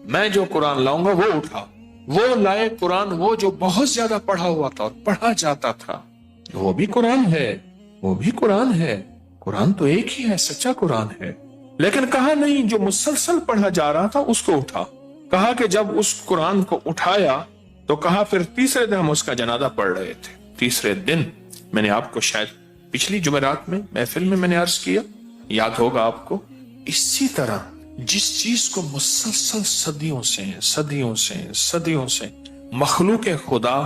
मैं जो कुरान लाऊंगा वो उठा। वो लाए कुरान, वो जो बहुत ज्यादा पढ़ा हुआ था और पढ़ा जाता था, वो भी कुरान है, वो भी कुरान है, कुरान तो एक ही है, सच्चा कुरान है। लेकिन कहा नहीं, जो मुसलसल पढ़ा जा रहा था उसको उठा। कहा कि जब उस कुरान को उठाया तो कहा फिर तीसरे दिन हम उसका जनाजा पढ़ रहे थे। तीसरे दिन, मैंने आपको शायद पिछली जुमेरात में महफिल में मैंने अर्ज किया, याद होगा आपको। इसी तरह जिस चीज को मुसलसल सदियों से मखलूक खुदा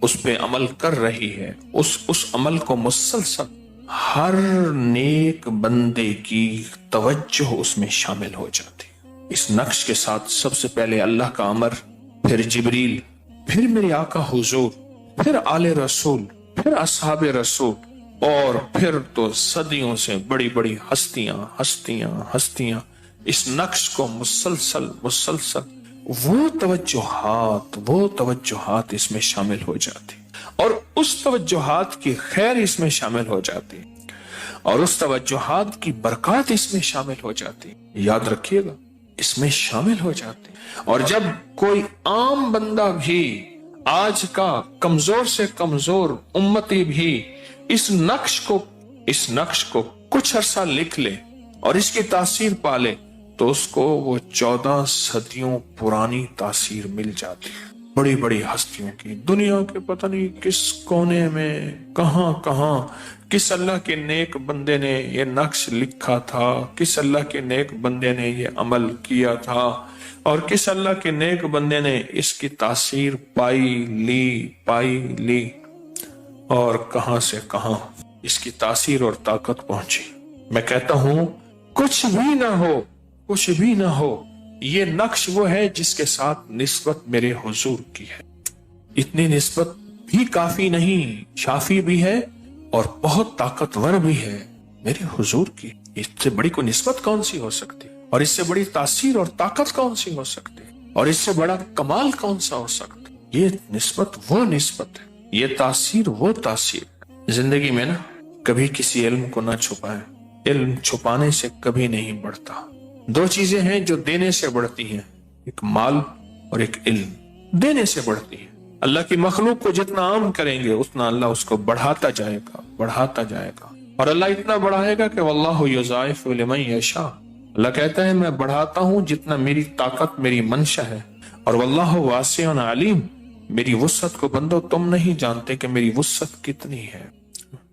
उस पे अमल कर रही है, उस अमल को मुसलसल हर नेक बंदे की तवज्जो उसमें शामिल हो जाती। इस नक्श के साथ सबसे पहले अल्लाह का अमर, फिर जिब्रील, फिर मेरे आका हुजूर, फिर आले रसूल, پھر اصحاب رسول، اور پھر تو صدیوں سے بڑی بڑی ہستیاں ہستیاں ہستیاں اس نقش کو مسلسل مسلسل وہ توجہات اس میں شامل ہو جاتی، اور اس توجہات کی خیر اس میں شامل ہو جاتی، اور اس توجہات کی برکات اس میں شامل ہو جاتی، یاد رکھیے گا، اس میں شامل ہو جاتی۔ اور جب کوئی عام بندہ بھی، آج کا کمزور سے کمزور امتی بھی اس نقش کو کچھ عرصہ لکھ لے اور اس کی تاثیر پالے، تو اس کو وہ 14 صدیوں پرانی تاثیر مل جاتی ہے۔ بڑی بڑی ہستیوں کی، دنیا کے پتہ نہیں کس کونے میں، کہاں کہاں، کس اللہ کے نیک بندے نے یہ نقش لکھا تھا، کس اللہ کے نیک بندے نے یہ عمل کیا تھا، اور کس اللہ کے نیک بندے نے اس کی تاثیر پائی لی، اور کہاں سے کہاں اس کی تاثیر اور طاقت پہنچی۔ میں کہتا ہوں کچھ بھی نہ ہو، یہ نقش وہ ہے جس کے ساتھ نسبت میرے حضور کی ہے۔ اتنی نسبت بھی کافی نہیں، شافی بھی ہے اور بہت طاقتور بھی ہے میرے حضور کی۔ اس سے بڑی کوئی نسبت کون سی ہو سکتی، اور اس سے بڑی تاثیر اور طاقت کون سی ہو سکتی، اور اس سے بڑا کمال کون سا ہو سکتا؟ یہ نسبت وہ نسبت ہے، یہ تاثیر وہ تاثیر۔ زندگی میں نا کبھی کسی علم کو نہ چھپائیں، علم چھپانے سے کبھی نہیں بڑھتا۔ 2 چیزیں ہیں جو دینے سے بڑھتی ہیں، ایک مال اور ایک علم، دینے سے بڑھتی ہے۔ اللہ کی مخلوق کو جتنا عام کریں گے اتنا اللہ اس کو بڑھاتا جائے گا، اور اللہ اتنا بڑھائے گا کہ واللہ یضاعف لمن یشاء، اللہ کہتا ہے میں بڑھاتا ہوں جتنا میری طاقت، میری منشا ہے، اور واللہ واسع علیم، میری وسعت کو بندو تم نہیں جانتے کہ میری وسعت کتنی ہے،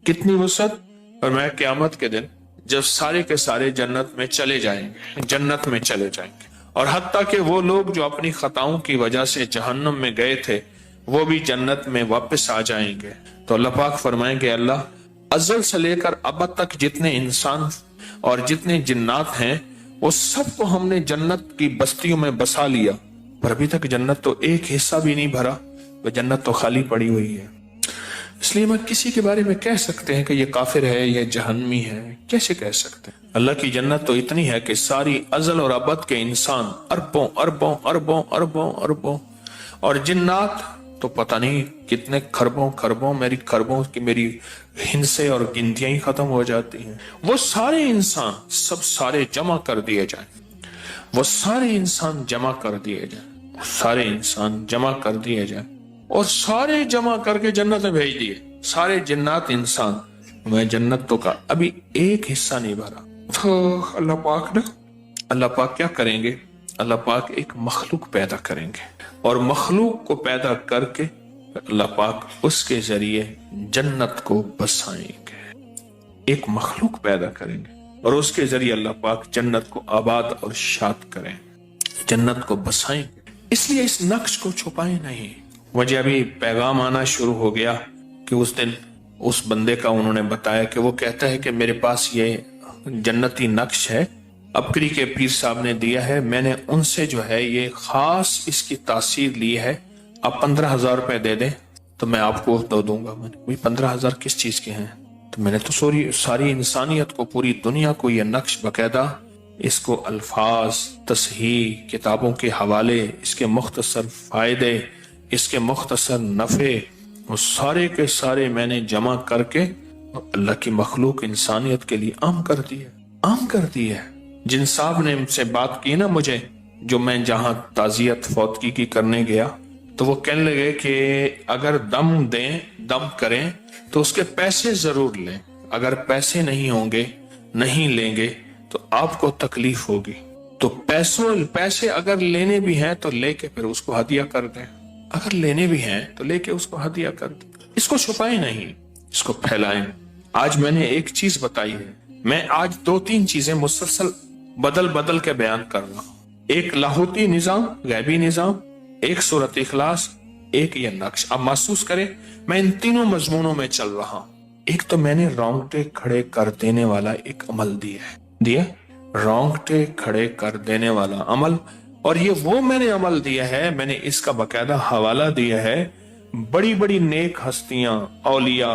کتنی وسعت۔ اور میں قیامت کے دن جب سارے کے سارے جنت میں چلے جائیں گے، اور حتیٰ کہ وہ لوگ جو اپنی خطاؤں کی وجہ سے جہنم میں گئے تھے وہ بھی جنت میں واپس آ جائیں گے، تو اللہ پاک فرمائیں گے اللہ ازل سے لے کر اب تک جتنے انسان اور جتنے جنات ہیں وہ سب کو ہم نے جنت کی بستیوں میں بسا لیا، پر ابھی تک جنت تو ایک حصہ بھی نہیں بھرا، وہ جنت تو خالی پڑی ہوئی ہے۔ اس لیے میں کسی کے بارے میں کہہ سکتے ہیں کہ یہ کافر ہے، یہ جہنمی ہے، کیسے کہہ سکتے ہیں؟ اللہ کی جنت تو اتنی ہے کہ ساری ازل اور ابد کے انسان اربوں اربوں اربوں اربوں اربوں، اور جنات تو پتہ نہیں کتنے خربوں میری ہندسے اور گنتیاں ہی ختم ہو جاتی ہیں۔ وہ سارے انسان سارے جمع کر دیے جائیں، اور سارے جمع کر کے جنت میں بھیج دیے، سارے جنات انسان، میں جنت تو کا ابھی ایک حصہ نہیں بھرا۔ تو اللہ پاک کیا کریں گے؟ اللہ پاک ایک مخلوق پیدا کریں گے، اور مخلوق کو پیدا کر کے اللہ پاک اس کے ذریعے جنت کو بسائیں گے۔ ایک مخلوق پیدا کریں گے اور اس کے ذریعے اللہ پاک جنت کو آباد اور شاد کریں، جنت کو بسائیں گے۔ اس لیے اس نقش کو چھپائیں نہیں۔ مجھے ابھی پیغام آنا شروع ہو گیا کہ اس دن اس بندے کا انہوں نے بتایا کہ وہ کہتا ہے کہ میرے پاس یہ جنتی نقش ہے، ابکری کے پیر صاحب نے دیا ہے، میں نے ان سے جو ہے یہ خاص اس کی تاثیر لی ہے، آپ 15,000 روپے دے دیں تو میں آپ کو دوں گا۔ میں نے 15,000 کس چیز کے ہیں؟ تو میں نے تو ساری انسانیت کو، پوری دنیا کو یہ نقش باقاعدہ، اس کو الفاظ، تصحیح، کتابوں کے حوالے، اس کے مختصر فائدے، اس کے مختصر نفع، وہ سارے کے سارے میں نے جمع کر کے اللہ کی مخلوق انسانیت کے لیے عام کر دی ہے۔ جن صاحب نے سے بات کی نا مجھے، جو میں جہاں تعزیت فوتگی کی کرنے گیا، تو وہ کہنے لگے کہ اگر دم کریں تو اس کے پیسے ضرور لیں، اگر پیسے نہیں ہوں گے، نہیں لیں گے تو آپ کو تکلیف ہوگی، تو پیسے اگر لینے بھی ہیں تو لے کے پھر اس کو ہدیہ کر دیں، اگر لینے بھی ہیں تو لے کے اس کو ہدیہ کر دیں۔ اس کو چھپائیں نہیں، اس کو پھیلائیں۔ آج میں نے ایک چیز بتائی ہے، میں آج 2-3 چیزیں مسلسل بدل کے بیان کر رہا ہوں، ایک لاہوتی نظام، غیبی نظام، ایک سورۃ اخلاص، ایک یہ نقش۔ اب محسوس کریں میں ان تینوں مضمونوں میں چل رہا ہوں۔ ایک تو میں نے رونگٹے کھڑے کر دینے والا ایک عمل دیا رونگٹے کھڑے کر دینے والا عمل، اور یہ وہ میں نے عمل دیا ہے، میں نے اس کا باقاعدہ حوالہ دیا ہے बड़ी बड़ी नेक हस्तियां, औलिया,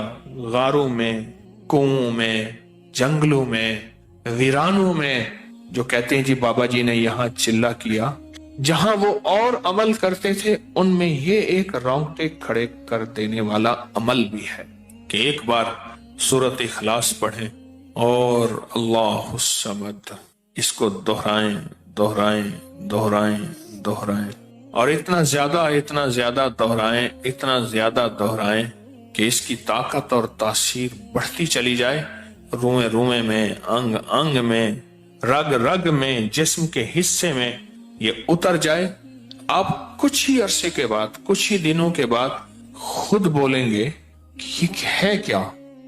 गारों में, कुओं में, जंगलों में, वीरानों में, जो कहते हैं जी बाबा जी ने यहाँ चिल्ला किया, जहां वो और अमल करते थे, उनमें ये एक रोंगटे खड़े कर देने वाला अमल भी है कि एक बार सूरत इखलास पढ़ें और अल्लाहु समद, इसको दोहराएं दोहराएं दोहराएं दोहराएं, और इतना ज्यादा दोहराएं, इतना ज्यादा दोहराएं कि इसकी ताकत और तासीर बढ़ती चली जाए। रुएं रुएं में, अंग अंग में, रग रग में, जिस्म के हिस्से में ये उतर जाए। आप कुछ ही अरसे के बाद, कुछ ही दिनों के बाद खुद बोलेंगे कि ये है क्या,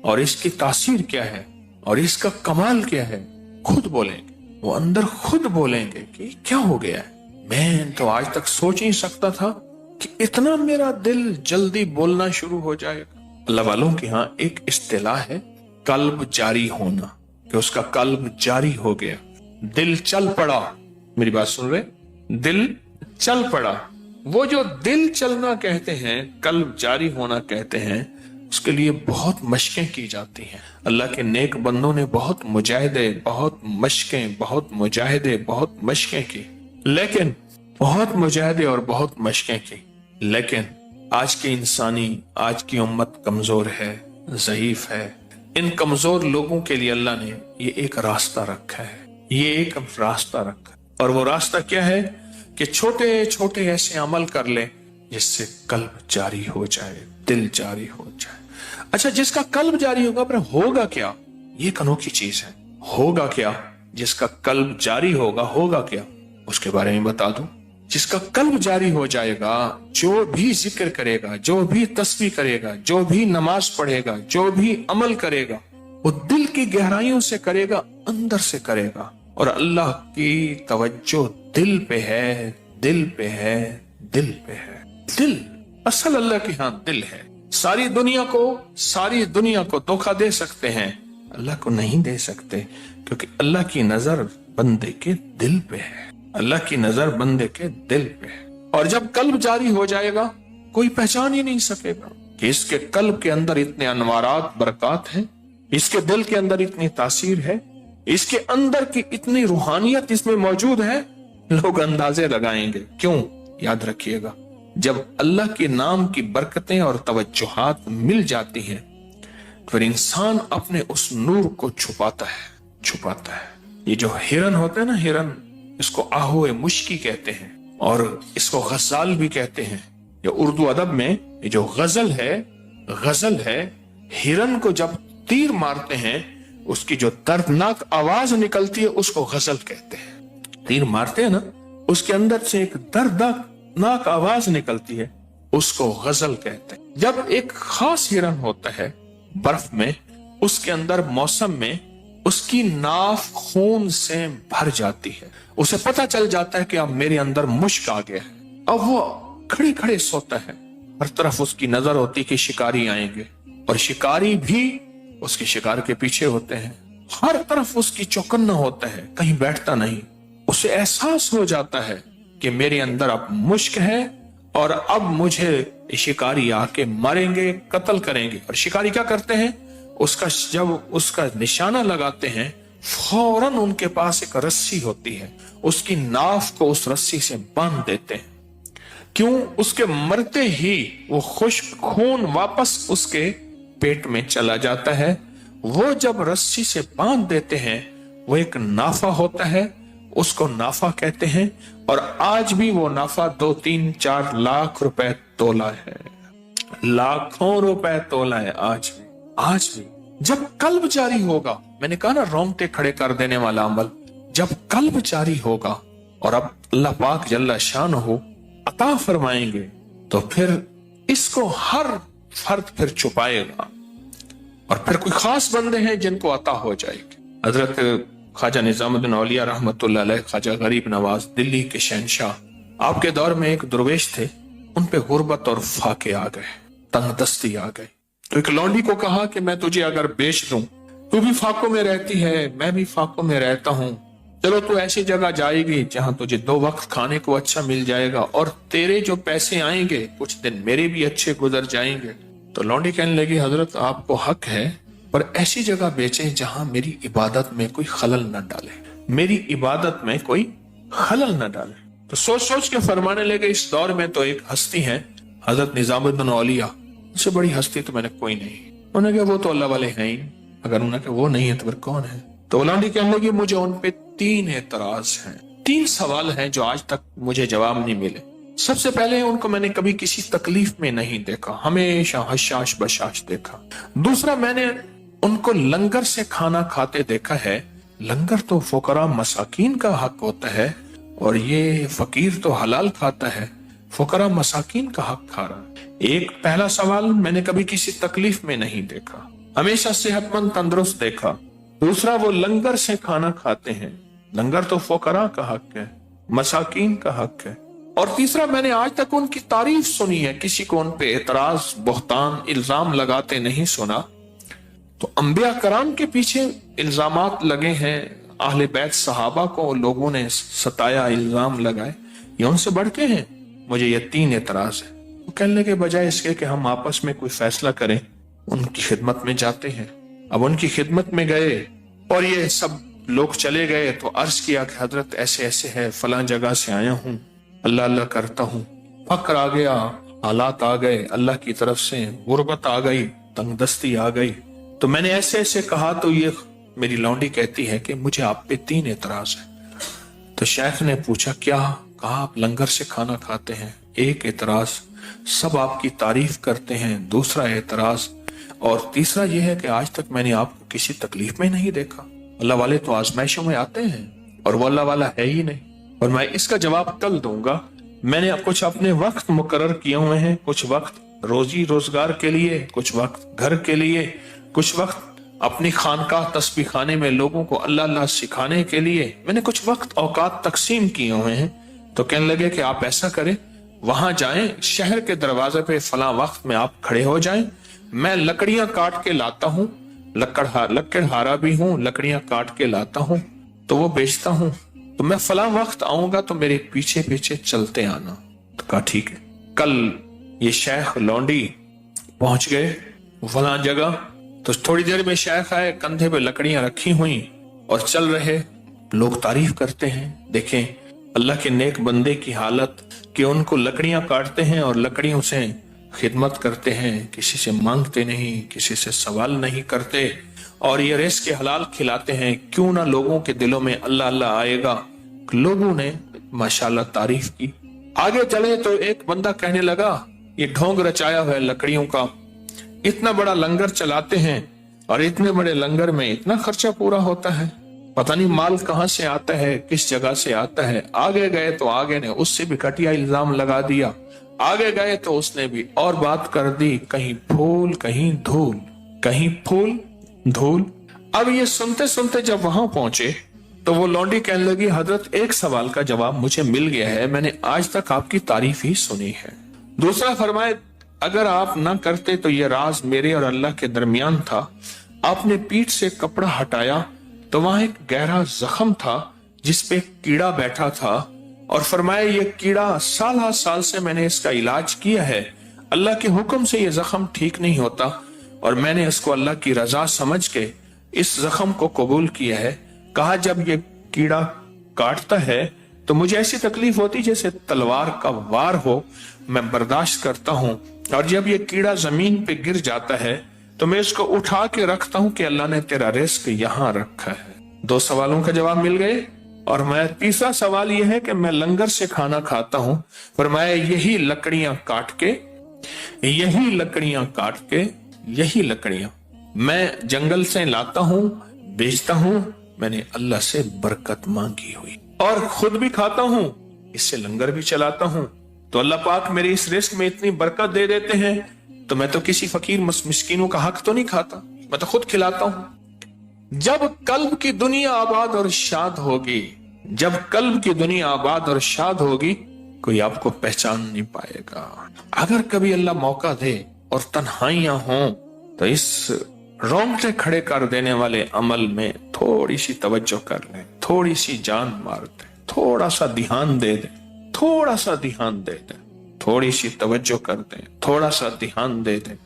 और इसकी तासीर क्या है, और इसका कमाल क्या है। खुद बोलेंगे, वो अंदर खुद बोलेंगे कि क्या हो गया है। मैं तो आज तक सोच नहीं सकता था कि इतना मेरा दिल जल्दी बोलना शुरू हो जाएगा। अल्लाह वालों के यहाँ एक इस्तिलाह है कल्ब जारी होना, कि उसका कल्ब जारी हो गया, दिल चल पड़ा। मेरी बात सुन रहे? दिल चल पड़ा। वो जो दिल चलना कहते हैं, कल्ब जारी होना कहते हैं, उसके लिए बहुत मशकें की जाती हैं। अल्लाह के नेक बंदों ने बहुत मुजाहिदे, बहुत मशकें, बहुत मुजाहिदे, बहुत मशकें की, लेकिन बहुत मुजाहिदे और बहुत मशकें की, लेकिन आज की इंसानी, आज की उम्मत कमजोर है, ज़ईफ है। इन कमजोर लोगों के लिए अल्लाह ने ये एक रास्ता रखा है, ये एक रास्ता रखा है, और वो रास्ता क्या है कि छोटे छोटे ऐसे अमल कर ले जिससे कल्ब जारी हो जाए, दिल जारी हो जाए। अच्छा, जिसका कल्ब जारी होगा, पर होगा क्या? ये एक अनोखी चीज है। होगा क्या? जिसका कल्ब जारी होगा क्या? उसके बारे में बता दूं। जिसका कल्ब जारी हो जाएगा, जो भी जिक्र करेगा, जो भी तस्बीह करेगा, जो भी नमाज पढ़ेगा, जो भी अमल करेगा, वो दिल की गहराइयों से करेगा, अंदर से करेगा, और अल्लाह की तवज्जो दिल पे है, दिल पे है, दिल पे है। दिल असल अल्लाह के यहाँ दिल है। सारी दुनिया को धोखा दे सकते हैं, अल्लाह को नहीं दे सकते, क्योंकि अल्लाह की नजर बंदे के दिल पे है। अल्लाह की नजर बंदे के दिल पे है। और जब कल्ब जारी हो जाएगा, कोई पहचान ही नहीं सकेगा कि इसके कल्ब के अंदर इतने अनवारात, बरकत है, इसके दिल के अंदर इतनी तासीर है, इसके अंदर की इतनी रूहानियत इसमें मौजूद है। लोग अंदाजे लगाएंगे। क्यों? याद रखिएगा, जब अल्लाह के नाम की बरकतें और तवज्जुहात मिल जाती हैं, फिर इंसान अपने उस नूर को छुपाता है। ये जो हिरन होता है ना, हिरन, इसको आहोए मुश्की कहते हैं, और इसको गजाल भी कहते हैं। ये उर्दू अदब में ये जो गजल है, हिरन को जब तीर मारते हैं, उसकी जो दर्दनाक आवाज निकलती है, उसको गजल कहते हैं। तीर मारते हैं ना, उसके अंदर से एक दर्दनाक आवाज निकलती है, उसको गजल कहते हैं। जब एक खास हिरन होता है बर्फ में, उसके अंदर मौसम में उसकी नाफ खून से भर जाती है, उसे पता चल जाता है कि अब मेरे अंदर मुश्क आ गया है। अब वो खड़े खड़े सोता है, हर तरफ उसकी नजर होती कि शिकारी आएंगे, और शिकारी भी उसके शिकार के पीछे होते हैं। हर तरफ उसकी चौकन्ना होता है, कहीं बैठता नहीं। उसे एहसास हो जाता है कि मेरे अंदर अब मुश्क है, और अब मुझे शिकारी आके मारेंगे, कत्ल करेंगे। और शिकारी क्या करते हैं? जब उसका निशाना लगाते हैं, फौरन उनके पास एक रस्सी होती है, उसकी नाफ को उस रस्सी से बांध देते हैं। क्यों? उसके मरते ही वो खुश्क खून वापस उसके पेट में चला जाता है। वो जब रस्सी से बांध देते हैं, वो एक नाफा होता है, उसको नाफा कहते हैं। और आज भी वो नाफा 2-3-4 लाख रुपए तोला है, लाखों रुपए तोला है आज भी। जब कल्ब जारी होगा, मैंने कहा ना, रोंगटे खड़े कर देने वाला अमल, जब कल्ब जारी होगा और अब अल्लाह पाक जल्ला शान हो अता फरमाएंगे, तो फिर इसको हर फर्द फिर छुपाएगा, और फिर कोई खास बंदे हैं जिनको अता हो जाएगी। हजरत ख्वाजा निजामुद्दीन औलिया रहमतुल्लाह अलैह, ख्वाजा गरीब नवाज, दिल्ली के शहंशाह, आपके दौर में एक दुर्वेश थे, उन पे गुर्बत और फाके आ गए, तंगदस्ती आ गई। तो एक लौंडी को कहा कि मैं तुझे अगर बेच दूं, तू भी फाकों में रहती है, मैं भी फाकों में रहता हूं, चलो तू ऐसी जगह जाएगी जहां तुझे 2 वक्त खाने को अच्छा मिल जाएगा और तेरे जो पैसे आएंगे कुछ दिन मेरे भी अच्छे गुजर जाएंगे। तो लौंडी कहने लगी, हजरत आपको हक है, पर ऐसी जगह बेचें जहां मेरी इबादत में कोई खलल न डाले, मेरी इबादत में कोई खलल न डाले। तो सोच सोच के फरमाने लगे, इस दौर में तो एक हस्ती है हजरत निजामुद्दीन औलिया, उससे बड़ी हस्ती तो मैंने कोई नहीं। उन्होंने कहा वो तो अल्लाह वाले हैं ही, अगर उन्होंने कहा वो नहीं है तो फिर कौन है? तो लौंडी कहने लगी, मुझे उन पे 3 एतराज हैं, 3 सवाल हैं जो आज तक मुझे जवाब नहीं मिले। सबसे पहले उनको मैंने कभी किसी तकलीफ में नहीं देखा, हमेशा हशाश बशाश देखा। दूसरा, मैंने उनको लंगर से खाना खाते देखा है। लंगर तो फुकरा मसाकीन का हक होता है और ये फकीर तो हलाल खाता है, फुकरा मसाकीन का हक खा रहा है। एक पहला सवाल, मैंने कभी किसी तकलीफ में नहीं देखा, हमेशा सेहतमंद तंदुरुस्त देखा। दूसरा, वो लंगर से खाना खाते हैं, लंगर तो फुकरा का हक है, मसाकीन का हक है। और तीसरा, मैंने आज तक उनकी तारीफ सुनी है, किसी को उन पे एतराज, बोहतान, इल्जाम लगाते नहीं सुना। तो अंबिया कराम के पीछे इल्जामात लगे हैं, अहले बैत सहाबा को लोगों ने सताया, इल्जाम लगाए, ये उनसे बढ़ के हैं। मुझे ये 3 एतराज है। वो कहने के बजाय इसके कि हम आपस में कोई फैसला करें, उनकी खिदमत में जाते हैं। अब उनकी खिदमत में गए और ये सब लोग चले गए तो अर्ज किया कि हजरत ऐसे ऐसे है, फलां जगह से आया हूँ, अल्लाह अल्लाह करता हूँ, फक्र आ गया, हालात आ गए, अल्लाह की तरफ से गुर्बत आ गई, तंगदस्ती आ गई, तो मैंने ऐसे ऐसे कहा। तो ये मेरी लौंडी कहती है कि मुझे आप पे 3 एतराज है। तो शेख ने पूछा क्या? कहा आप लंगर से खाना खाते हैं, एक एतराज, सब आपकी तारीफ करते हैं, दूसरा एतराज, और तीसरा यह है कि आज तक मैंने आपको किसी तकलीफ में नहीं देखा। अल्लाह वाले तो आजमाइशों में आते हैं और वो अल्लाह वाला है ही नहीं। और मैं इसका जवाब कल दूंगा। मैंने कुछ अपने वक्त मुकर्रर किए हुए हैं, कुछ वक्त रोजी रोजगार के लिए, कुछ वक्त घर के लिए, कुछ वक्त अपनी खानकाह तस्बीह खाने में लोगों को अल्लाह अल्लाह सिखाने के लिए मैंने कुछ वक्त औकात तकसीम किए हुए हैं। तो कहने लगे कि आप ऐसा करें, वहां जाएं, शहर के दरवाजे पे फला वक्त में आप खड़े हो जाएं, मैं लकड़ियां काट के लाता हूँ, लकड़हारा भी हूँ, लकड़ियां काट के लाता हूँ, तो वो बेचता हूँ, तो मैं फला वक्त आऊंगा तो मेरे पीछे पीछे चलते आना। तो कहा ठीक है। कल ये शेख लौंडी पहुंच गए फला जगह, तो थोड़ी देर में शेख आए, कंधे पे लकड़ियां रखी हुई और चल रहे। लोग तारीफ करते हैं, देखें अल्लाह के नेक बंदे की हालत कि उनको लकड़ियां काटते हैं और लकड़ियों से खिदमत करते हैं, किसी से मांगते नहीं, किसी से सवाल नहीं करते, और ये रिज़्क़ के हलाल खिलाते हैं। क्यों ना लोगों के दिलों में अल्लाह अल्लाह आएगा। लोगों ने माशाल्लाह तारीफ की। आगे चले तो एक बंदा कहने लगा, ये ढोंग रचाया हुआ है लकड़ियों का, इतना बड़ा लंगर चलाते हैं और इतने बड़े लंगर में इतना खर्चा पूरा होता है, पता नहीं माल कहां से आता है, किस जगह से आता है। आगे गए तो आगे ने उससे भी घटिया इल्जाम लगा दिया, आगे गए तो उसने भी और बात कर दी, कहीं फूल कहीं धूल, कहीं फूल धूल। अब ये सुनते सुनते जब वहां पहुंचे तो वो लौंडी कहने लगी, हजरत एक सवाल का जवाब मुझे मिल गया है, मैंने आज तक आपकी तारीफ ही सुनी है। दूसरा फरमाए, अगर आप ना करते तो ये राज मेरे और अल्लाह के दरमियान था। आपने पीठ से कपड़ा हटाया तो वहां एक गहरा जख्म था जिसपे कीड़ा बैठा था, और फरमाया ये कीड़ा साल से मैंने इसका इलाज किया है, अल्लाह के हुक्म से ये जख्म ठीक नहीं होता, और मैंने इसको अल्लाह की रजा समझ के इस जख्म को कबूल किया है। कहा जब ये कीड़ा काटता है तो मुझे ऐसी तकलीफ होती जैसे तलवार का वार हो, मैं बर्दाश्त करता हूँ, और जब ये कीड़ा जमीन पे गिर जाता है तो मैं इसको उठा के रखता हूँ कि अल्लाह ने तेरा रिज़्क़ यहाँ रखा है। 2 सवालों का जवाब मिल गए। और मैं तीसरा सवाल यह है कि मैं लंगर से खाना खाता हूँ, पर मैं यही लकड़ियां काट के यही लकड़ियां मैं जंगल से लाता हूँ, बेचता हूँ, मैंने अल्लाह से बरकत मांगी हुई और खुद भी खाता हूँ, इससे लंगर भी चलाता हूँ, तो अल्लाह पाक मेरे इस रिज़्क़ में इतनी बरकत दे देते हैं, तो मैं तो किसी फकीर मिस्कीनों का हक तो नहीं खाता, मैं तो खुद खिलाता हूँ। जब कल्ब की दुनिया आबाद और शाद होगी, जब कल्ब की दुनिया आबाद और शाद होगी, कोई आपको पहचान नहीं पाएगा। अगर कभी अल्लाह मौका दे और तन्हाइयां हों तो इस रोंगटे खड़े कर देने वाले अमल में थोड़ी सी तवज्जो कर लें, थोड़ी सी जान मार दें, थोड़ा सा ध्यान दे दें, थोड़ा सा ध्यान दे दें, थोड़ी सी तवज्जो कर दें, थोड़ा सा ध्यान दे दें।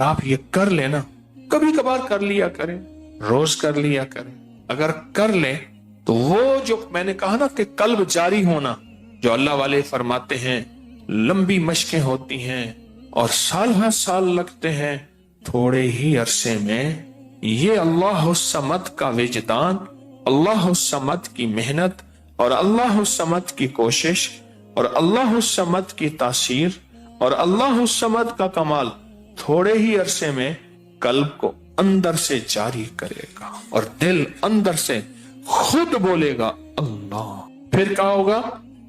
आप ये कर लेना, कभी कभार कर लिया करें, रोज कर लिया करें। अगर कर ले तो वो जो मैंने कहा ना कि कल्ब जारी होना, जो अल्लाह वाले फरमाते हैं लंबी मशकें होती हैं और साल हर साल लगते हैं, थोड़े ही अरसे में ये अल्लाह समद का विजदान, अल्लाह समद की मेहनत और अल्लाह समद की कोशिश और अल्लाह समद की तासीर और अल्लाह समद का कमाल थोड़े ही अरसे में कल्ब को अंदर से जारी करेगा और दिल अंदर से खुद बोलेगा अल्लाह। फिर क्या होगा?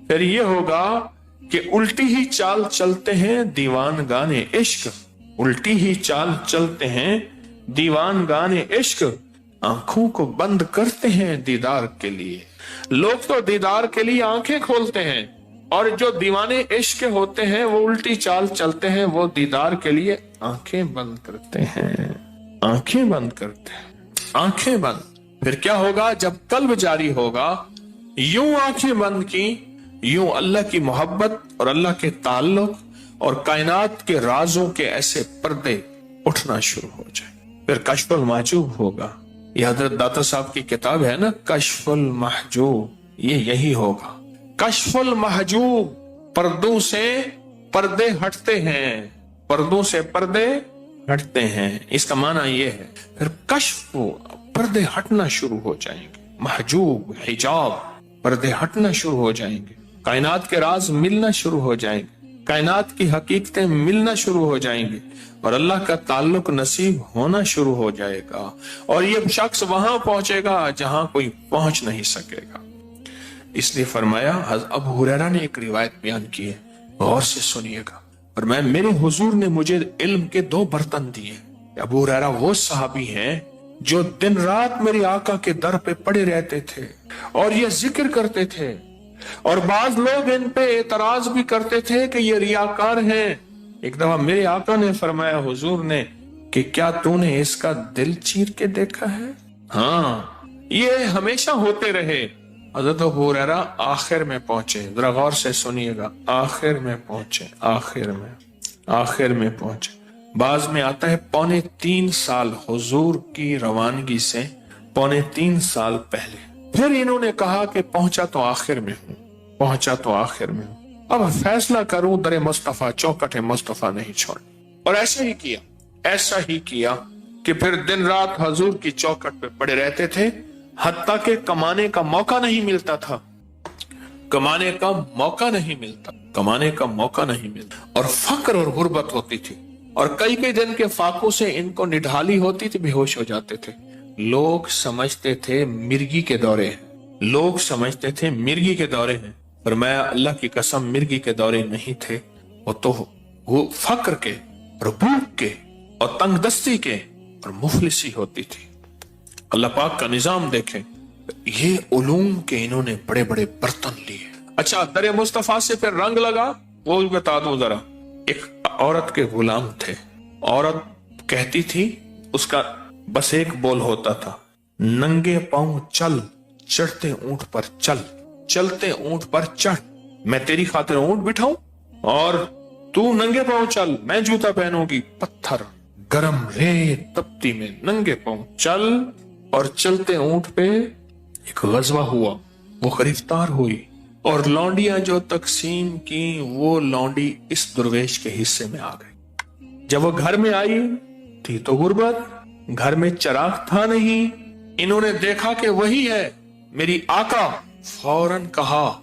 फिर ये होगा कि उल्टी ही चाल चलते हैं दीवान गाने इश्क, उल्टी ही चाल चलते हैं दीवान गाने इश्क, आंखों को बंद करते हैं दीदार के लिए। लोग तो दीदार के लिए आंखें खोलते हैं और जो दीवाने इश्क होते हैं वो उल्टी चाल चलते हैं, वो दीदार के लिए आंखें बंद करते हैं, आंखें बंद करते हैं, आंखें बंद। फिर क्या होगा? जब कल्ब जारी होगा, यूं आंखें बंद की, यूं अल्लाह की मोहब्बत और अल्लाह के ताल्लुक और कायनात के राजों के ऐसे पर्दे उठना शुरू हो जाए। फिर कश्फुल महजूब होगा। ये हजरत दाता साहब की किताब है ना, कश्फुल महजूब, ये यही होगा। कश्फुल महजूब, पर्दों से पर्दे हटते हैं, पर्दों से पर्दे हटते हैं, इसका माना ये है। फिर कश्फ, पर्दे हटना शुरू हो जाएंगे, महजूब हिजाब, पर्दे हटना शुरू हो जाएंगे, कायनात के राज मिलना शुरू हो जाएंगे, कायनात की हकीकतें मिलना शुरू हो जाएंगी और अल्लाह का ताल्लुक नसीब होना शुरू हो जाएगा। और ये शख्स वहां पहुंचेगा जहां कोई पहुंच नहीं सकेगा। इसलिए फरमाया, अबू हुरैरा ने एक रिवायत बयान की है, गौर से सुनिएगा। और मेरे हुजूर ने मुझे इल्म के 2 बर्तन दिए। अबू हुरैरा वो सहाबी हैं जो दिन रात मेरे आका के दर पे पड़े रहते थे और ये जिक्र करते थे, और बाज लोग इन पे एतराज भी करते थे कि ये रियाकार हैं। एक दफा मेरे आका ने फरमाया हुजूर ने कि क्या तूने इसका दिल चीर के देखा है? हाँ, ये हमेशा होते रहे। हज़रत अबू हुरैरा आखिर में पहुंचे, जरा गौर से सुनिएगा, आखिर में पहुंचे, आखिर में पहुंचे। बाज में आता है 3.25 साल हुजूर की रवानगी से 3.25 साल पहले। फिर इन्होंने कहा कि पहुंचा तो आखिर में हूं, पहुंचा तो आखिर में हूं, अब फैसला करूं दरे मुस्तफा, चौकट मुस्तफा नहीं छोड़। और ऐसा ही किया कि फिर दिन रात हुजूर की चौकट पे पड़े रहते थे, हत्ता के कमाने का मौका नहीं मिलता था, कमाने का मौका नहीं मिलता, और फक्र और गुर्बत होती थी और कई दिन के फाकों से इनको निढाली होती थी, बेहोश हो जाते थे। लोग समझते थे मिर्गी के दौरे हैं, पर मैं अल्लाह की कसम मिर्गी के दौरे नहीं थे। वो फक्र के और भूख के और तंगदस्ती के और मुफलिसी होती थी। अल्लाह पाक का निजाम देखें, ये उलूम के इन्होंने बड़े बड़े बर्तन लिए। अच्छा, दरे मुस्तफा से फिर रंग लगा, वो भी बता दूं जरा। एक औरत के गुलाम थे, औरत कहती थी, उसका बस एक बोल होता था, नंगे पांव चल, चढ़ते ऊंट पर चल, चलते ऊंट पर चढ़, मैं तेरी खातिर ऊंट बिठाऊं और तू नंगे पांव चल, मैं जूता पहनूंगी। पत्थर, गरम रेत, तपती में नंगे पांव चल, और चलते ऊंट पे एक गजवा हुआ, वो गिरफ्तार हुई और लौंडियां जो तकसीम की, वो लौंडी इस दुर्वेश के हिस्से में आ गई। जब वो घर में आई थी तो गुर्बत, घर में चिराग था नहीं। इन्होंने देखा कि वही है मेरी आका। फौरन कहा,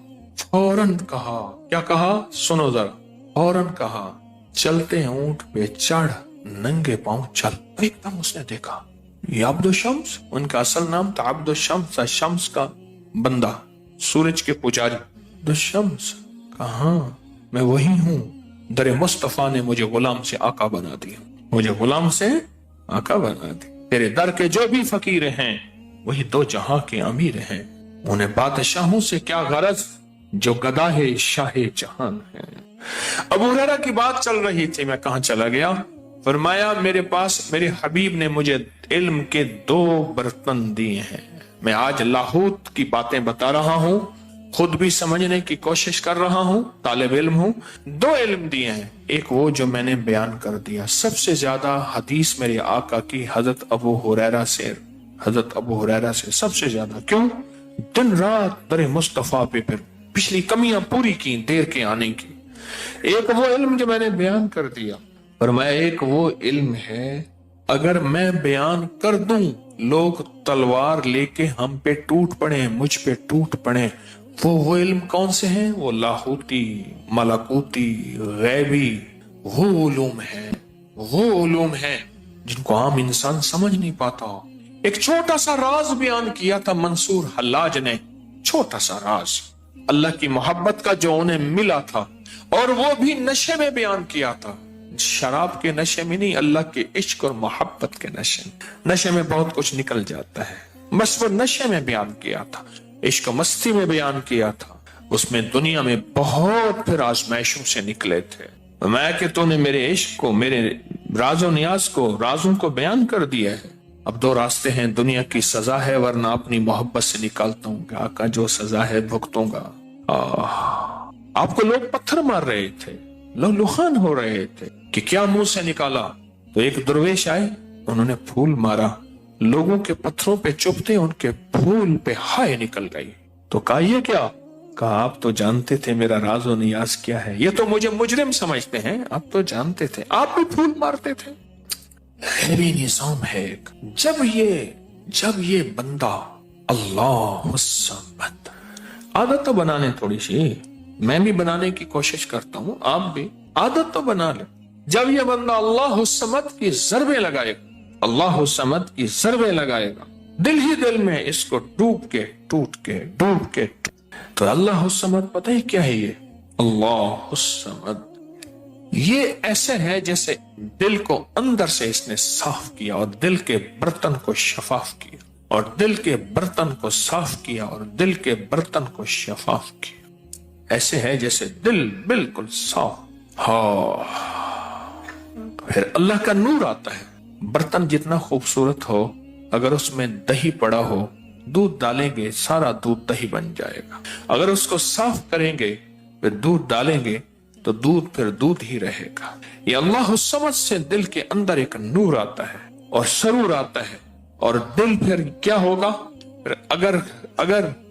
क्या कहा सुनो जरा, फौरन कहा, चलते ऊंट पे चढ़, नंगे पांव चल। एकदम उसने देखा ये अब्दुल शम्स, उनका असल नाम था अब्दुल शम्स, शम्स का बंदा, सूरज के पुजारी। अब्दुल शम्स कहा, मैं वही हूं, दरे मुस्तफा ने मुझे गुलाम से आका बना दिया, मुझे गुलाम से आका बना दिया। तेरे दर के जो भी फकीर हैं वही 2 जहां के अमीर हैं, उन्हें बादशाहों से क्या गरज जो गदा है शाहे जहां है। अबू हुरैरा की बात चल रही थी, मैं कहां चला गया। फरमाया, मेरे पास मेरे हबीब ने मुझे इल्म के 2 बर्तन दिए हैं, मैं आज लाहौत की बातें बता रहा हूं, खुद भी समझने की कोशिश कर रहा हूं, तालिब इल्म हूं। दो इल्म दिए हैं, एक वो जो मैंने बयान कर दिया। सबसे ज्यादा हदीस मेरे आका की हजरत अबू हुरैरा से सबसे ज्यादा। क्यों? दिन रात दरे मुस्तफा पे फिर पिछली कमियां पूरी की देर के आने की। एक वो इल्म जो मैंने बयान कर दिया, पर मैं एक वो इल्म है अगर मैं बयान कर दूं लोग तलवार लेके हम पे टूट पड़े, मुझ पे टूट पड़े। वो इल्म कौन से हैं? वो लाहूती, मलाकूती, गैबी वो उलूम है जिनको आम इंसान समझ नहीं पाता। एक छोटा सा राज बयान किया था मंसूर हल्लाज ने, छोटा सा राज, अल्लाह की मोहब्बत का जो उन्हें मिला था, और वो भी नशे में बयान किया था। शराब के नशे में नहीं, अल्लाह के इश्क और मोहब्बत के नशे में बहुत कुछ निकल जाता है। बस वो नशे में बयान किया था, इश्क मस्ती में बयान किया था। उसमें दुनिया में बहुत फिर आजमाइशों से निकले थे। मैं कि तूने मेरे इश्क को, मेरे राजो नियाज को, राजों को बयान कर दिया है। अब दो रास्ते हैं, दुनिया की सजा है वरना अपनी मोहब्बत से निकालता हूँ। आका जो सजा है भुगतूंगा। आपको लोग पत्थर मार रहे थे, लोग लुहान हो रहे थे कि क्या मुंह से निकाला, तो एक दरवेश आए, उन्होंने फूल मारा, लोगों के पत्थरों पे चुभते उनके फूल पे हाय निकल गई। तो कहा ये क्या? कहा आप तो जानते थे मेरा राज और नियाज क्या है। ये तो मुझे मुजरिम समझते हैं, आप तो जानते थे, आप भी फूल मारते थे। गैबी निजाम है। जब ये बंदा अल्लाह समद, आदत तो बनाने थोड़ी सी, मैं भी बनाने की कोशिश करता हूं, आप भी आदत तो बना ले। जब ये बंदा अल्लाह समद की ज़रबे लगाएगा, दिल ही दिल में इसको डूब के टूट के, तो अल्लाह समद पता है क्या है ये? अल्लाह समद ये ऐसे है जैसे दिल को अंदर से इसने साफ किया और दिल के बर्तन को शफाफ किया, और दिल के बर्तन को साफ किया और दिल के बर्तन को शफाफ किया। ऐसे है जैसे दिल बिल्कुल साफ। फिर अल्लाह का नूर आता है। बर्तन जितना खूबसूरत हो, अगर उसमें दही पड़ा हो, दूध डालेंगे सारा दूध दही बन जाएगा। अगर उसको साफ करेंगे फिर दूध डालेंगे तो दूध फिर दूध ही रहेगा। ये अल्लाह समझ से दिल के अंदर एक नूर आता है और सरूर आता है, और दिल फिर क्या होगा? फिर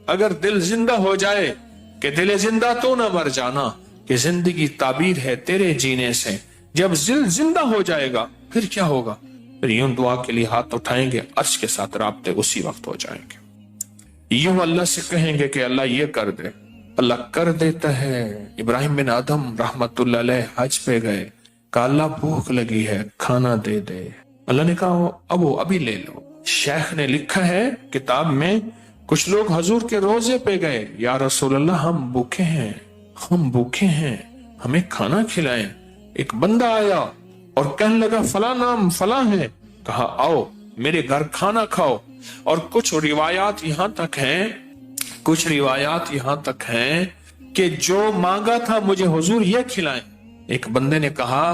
अगर दिल जिंदा हो जाए कि दिल जिंदा तो ना मर जाना, कि जिंदगी ताबीर है तेरे जीने से। जब दिल जिंदा हो जाएगा फिर क्या होगा? फिर यूं दुआ के लिए हाथ उठाएंगे, अर्श के साथ राब्ते उसी वक्त हो जाएंगे। यूं अल्लाह से कहेंगे कि अल्लाह ये कर दे, अल्लाह कर देता है। इब्राहिम बिन आदम रहमतुल्लाह अलैह हज पे गए, कहा अल्लाह भूख लगी है खाना दे दे। अल्लाह ने कहा अब अभी ले लो। शेख ने लिखा है किताब में, कुछ लोग हजूर के रोजे पे गए, या रसूल अल्लाह हम भूखे हैं, हमें खाना खिलाएं। एक बंदा आया और कहने लगा फला नाम फला है, कहा आओ मेरे घर खाना खाओ। और कुछ रिवायात यहां तक हैं कि जो मांगा था मुझे हुजूर ये खिलाएं। एक बंदे ने कहा